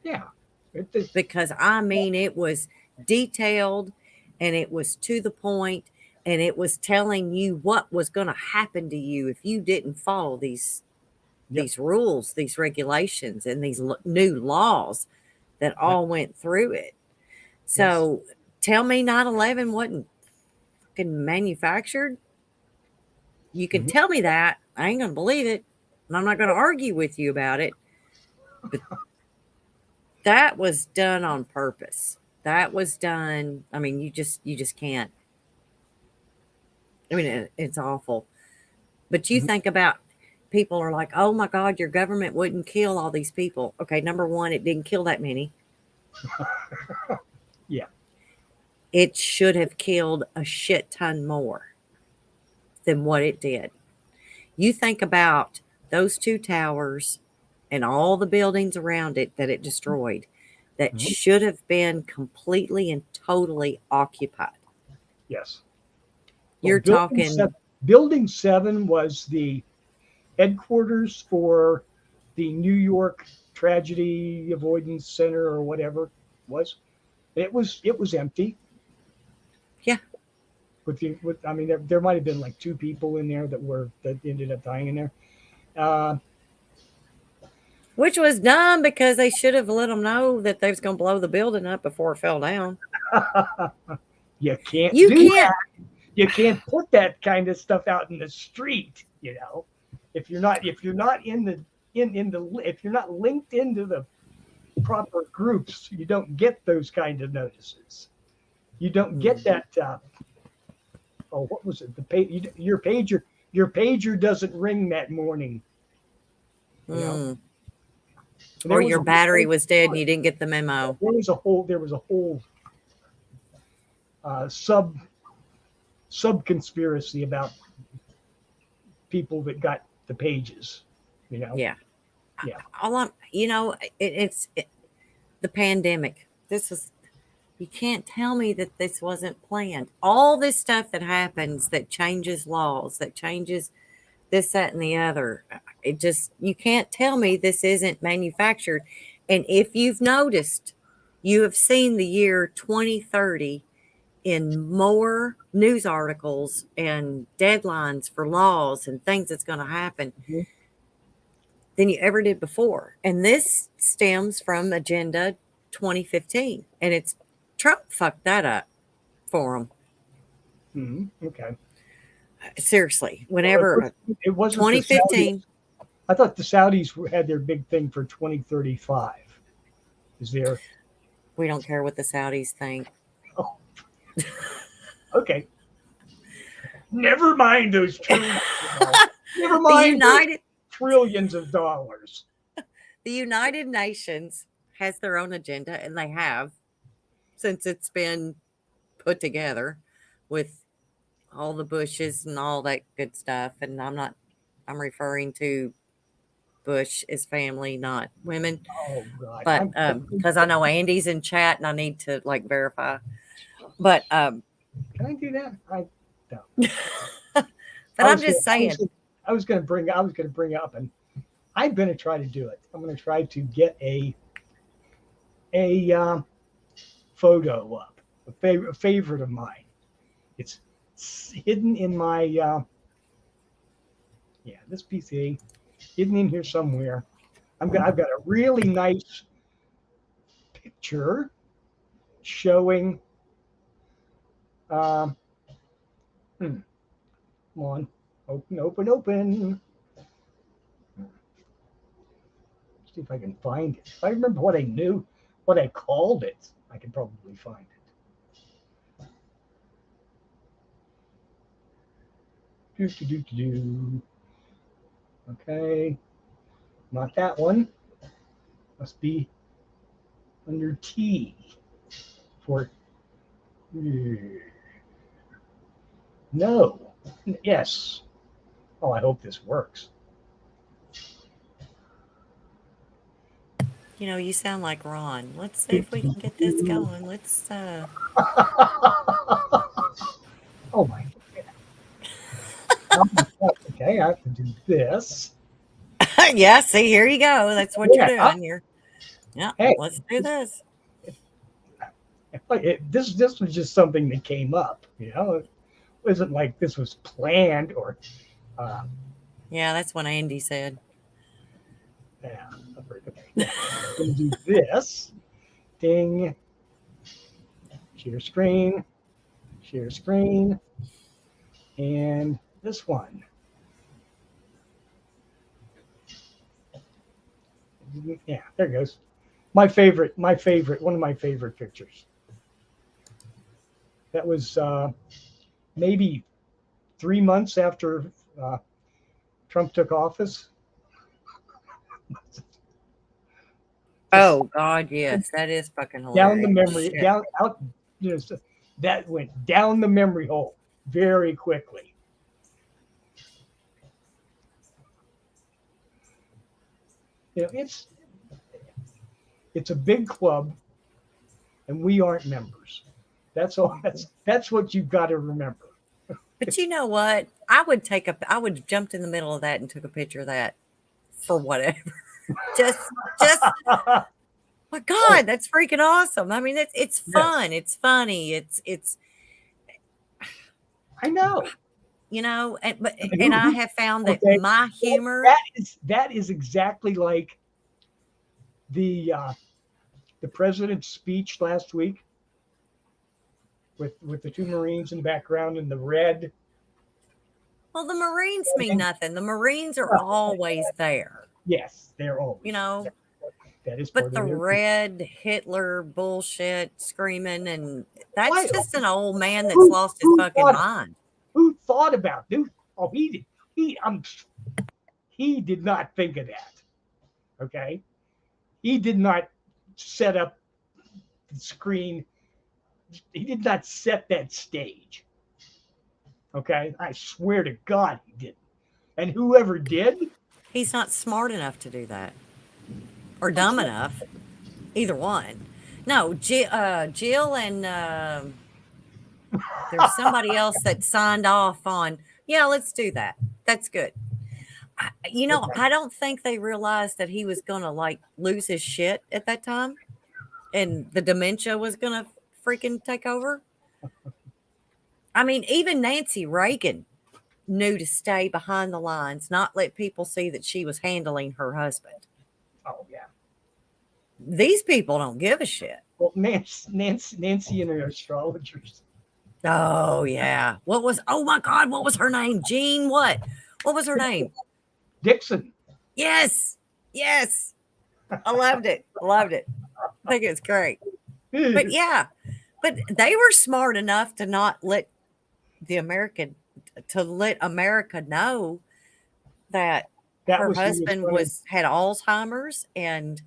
Yeah. Because I mean, it was detailed and it was to the point and it was telling you what was going to happen to you if you didn't follow these rules, these regulations, and these new laws that all went through it. So tell me 9/11 wasn't fucking manufactured. You can tell me that. I ain't going to believe it. And I'm not going to argue with you about it. But that was done on purpose. That was done. I mean, you just can't. I mean, it's awful. But you think about, people are like, oh my God, your government wouldn't kill all these people. Okay, number one, it didn't kill that many. Yeah. It should have killed a shit ton more than what it did. You think about those two towers and all the buildings around it that it destroyed that should have been completely and totally occupied. Yes. You're talking. Building 7 was the headquarters for the New York Tragedy Avoidance Center or whatever it was. It was empty. Yeah. I mean, there might have been like 2 people in there that ended up dying in there. Which was dumb because they should have let them know that they was going to blow the building up before it fell down. You can't You can't put that kind of stuff out in the street, you know. If you're not if you're not linked into the proper groups, you don't get those kind of notices. You don't get that. What was it? Your pager doesn't ring that morning. You know? Or your battery was dead and you didn't get the memo. There was a whole sub conspiracy about people that got the pages, you know. Yeah. It's the pandemic. This is You can't tell me that this wasn't planned. All this stuff that happens that changes laws, that changes this, that, and the other. It just, you can't tell me this isn't manufactured. And if you've noticed, you have seen the year 2030 in more news articles and deadlines for laws and things that's going to happen than you ever did before. And this stems from Agenda 2015. And it's Trump fucked that up for them. Okay. Seriously, whenever it wasn't 2015. I thought the Saudis had their big thing for 2035. Is there? We don't care what the Saudis think. Oh. Okay. Never mind those trillions. Never mind the trillions of dollars. The United Nations has their own agenda, and they have since it's been put together with all the Bushes and all that good stuff. And I'm referring to Bush as family, not women. Oh God! But because I know Andy's in chat and I need to like verify. But can I do that? No. But I'm just saying. I was going to bring up, and I'm going to try to do it. I'm going to try to get a photo up, a favorite of mine. It's hidden in my this PC, hidden in here somewhere. I've got a really nice picture showing. Come on, open. See if I can find it. If I remember what I called it, I can probably find it. Okay, not that one. Must be under T for no. Yes. Oh, I hope this works. You know, you sound like Ron. Let's see if we can get this going. Let's Oh my God. Okay, I have to do this. Yeah, see, here you go. That's what you're doing here. Yeah, hey, let's do this. This was just something that came up, you know. It wasn't like this was planned or yeah, that's what Andy said. Yeah, okay. I'm gonna do this. Ding. Share screen. And this one. Yeah, there it goes. My favorite, one of my favorite pictures. That was maybe 3 months after Trump took office. Oh God, yes, that is fucking hilarious. Down the memory, that went down the memory hole very quickly. You know, it's a big club, and we aren't members. That's all. That's what you've got to remember. But you know what? I would have jumped in the middle of that and took a picture of that for whatever. just my God, that's freaking awesome. I mean, it's fun. Yes. It's funny. It's I know. You know, and I have found that my humor that is exactly like the president's speech last week with the two Marines in the background and the red. Well, the Marines mean nothing. The Marines are always there. Yes, they're always. You know, that is. But the red Hitler bullshit screaming, and that's just an old man that's lost his fucking mind. Who thought about it? Oh, he did not think of that. Okay, he did not set up the screen. He did not set that stage. Okay, I swear to God he didn't. And whoever did, he's not smart enough to do that, or dumb enough. Either one. No, Jill and there's somebody else that signed off on. Yeah, let's do that. That's good. Okay. I don't think they realized that he was gonna like lose his shit at that time, and the dementia was gonna freaking take over. I mean, even Nancy Reagan knew to stay behind the lines, not let people see that she was handling her husband. Oh yeah. These people don't give a shit. Well, Nancy and her astrologers. Oh yeah. Oh my God, what was her name? Jean what? What was her name? Dixon. Yes. Yes. I loved it. I loved it. I think it's great. But yeah, but they were smart enough to not let the American to let America know that That her was who was husband running. was had Alzheimer's and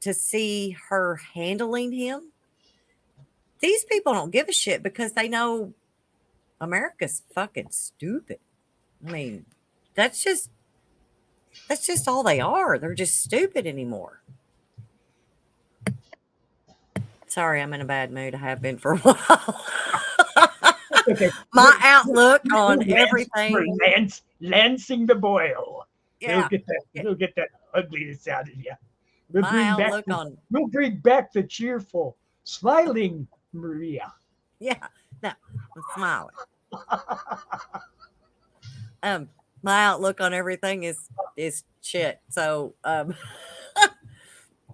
to see her handling him. These people don't give a shit because they know America's fucking stupid. I mean, that's just that's just all they are. They're just stupid anymore. Sorry, I'm in a bad mood. I have been for a while. Okay. My outlook on We're everything. lancing the boil. We'll Yeah. get that. Yeah. We'll get that ugliness out of you. My outlook on We'll bring back the cheerful, smiling Maria. yeah. No, I'm smiling. My outlook on everything is shit. So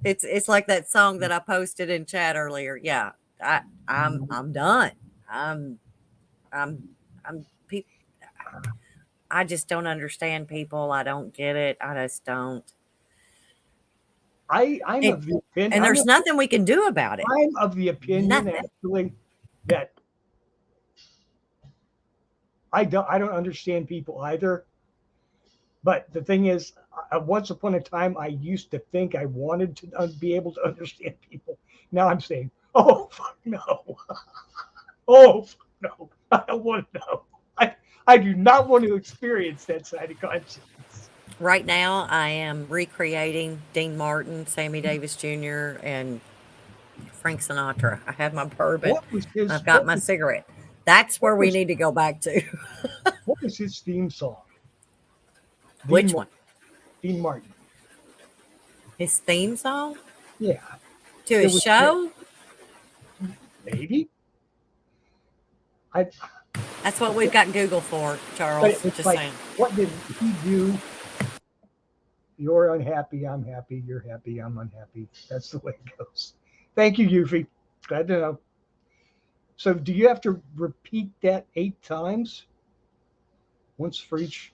it's like that song that I posted in chat earlier. Yeah. I'm done. I'm I'm I'm pe- I just don't understand people. I don't get it. I just don't. I'm And, of the opinion. and there's nothing we can do about it. I'm of the opinion Nothing. actually that I don't understand people either. But the thing is, once upon a time, I used to think I wanted to be able to understand people. Now I'm saying, oh fuck no, oh fuck no, I don't want to know. I do not want to experience that side of consciousness. Right now, I am recreating Dean Martin, Sammy Davis Jr., and Frank Sinatra. I have my bourbon. What was his I've got my cigarette. That's what where we was need to go back to. what was his theme song? Dean Which Mar- one? Dean Martin. His theme song Yeah, to it his was show? maybe. I That's what we've got Google for, but Charles. it's Just like, saying. what did he do? You're unhappy, I'm happy. You're happy, I'm unhappy. That's the way it goes. Thank you, Yuffie. Glad to know. So, do you have to repeat that 8 times? Once for each?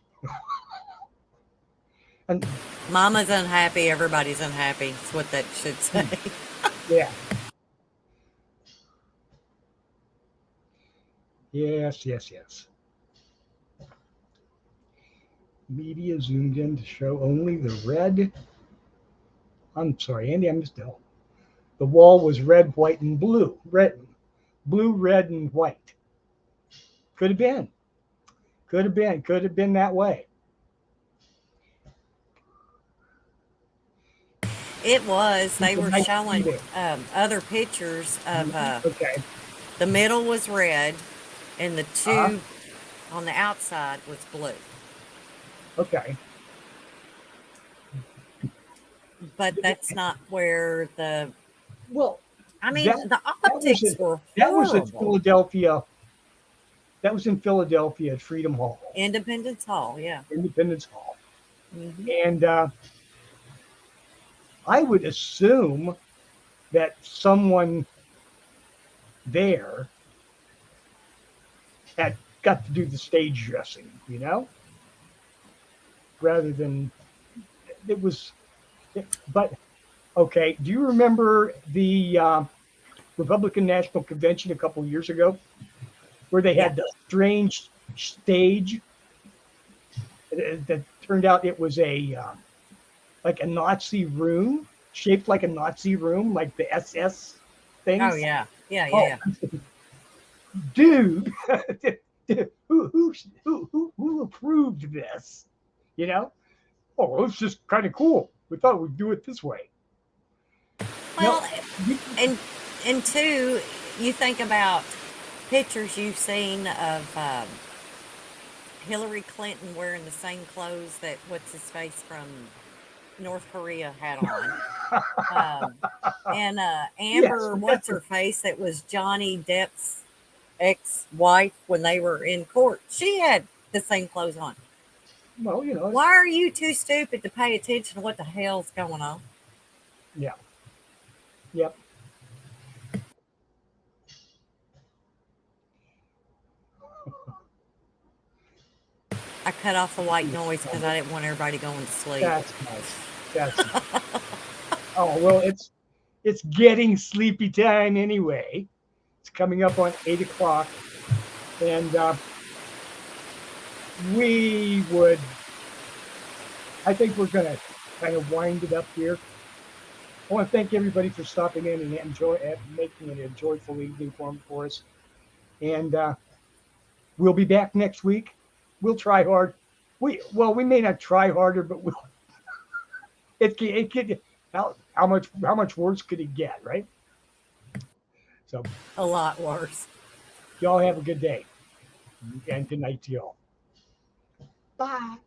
And Mama's unhappy. Everybody's unhappy. That's what that should say. yeah, yes, yes, yes. Media zoomed in to show only the red. I'm sorry, Andy, I missed it. The wall was red, white, and blue. Blue, red, and white. Could have been. Could have been. Could have been that way. It was. They People were might see showing it. other pictures of Okay. the middle was red, and the Uh-huh. two on the outside was blue. Okay. But that's not where the. Well, I that mean, the that was optics in were that was at horrible. Philadelphia. That was in Philadelphia at Freedom Hall, Independence Hall, yeah. Independence Hall, Hmm. and I would assume that someone there had got to do the stage dressing, rather than it was. But okay, do you remember the Republican National Convention a couple of years ago, where they Yeah. had the strange stage that turned out it was a like a Nazi room, shaped like a Nazi room, like the SS Oh things. yeah. Yeah. Yeah. Oh, Yeah. dude, who approved this? You know? Oh, it's just kind of cool. We thought we'd do it this way. Well, you- and two, you think about pictures you've seen of Hillary Clinton wearing the same clothes that what's his face from North Korea had on. Um, and yes, Amber, what's her face, that was Johnny Depp's ex-wife when they were in court. She had the same clothes on. well, Why are you too stupid to pay attention to what the hell's going on? yeah, yep. I cut off the white noise because I didn't want everybody going to sleep. That's nice. That's nice. Oh well, it's getting sleepy time anyway. It's coming up on 8 o'clock, and we would. I think we're gonna kind of wind it up here. I want to thank everybody for stopping in and making it a joyful evening for us. And we'll be back next week. We'll try hard. We may not try harder, but it could how much worse could it get, right? So A lot worse. y'all have a good day and good night to y'all. Bye.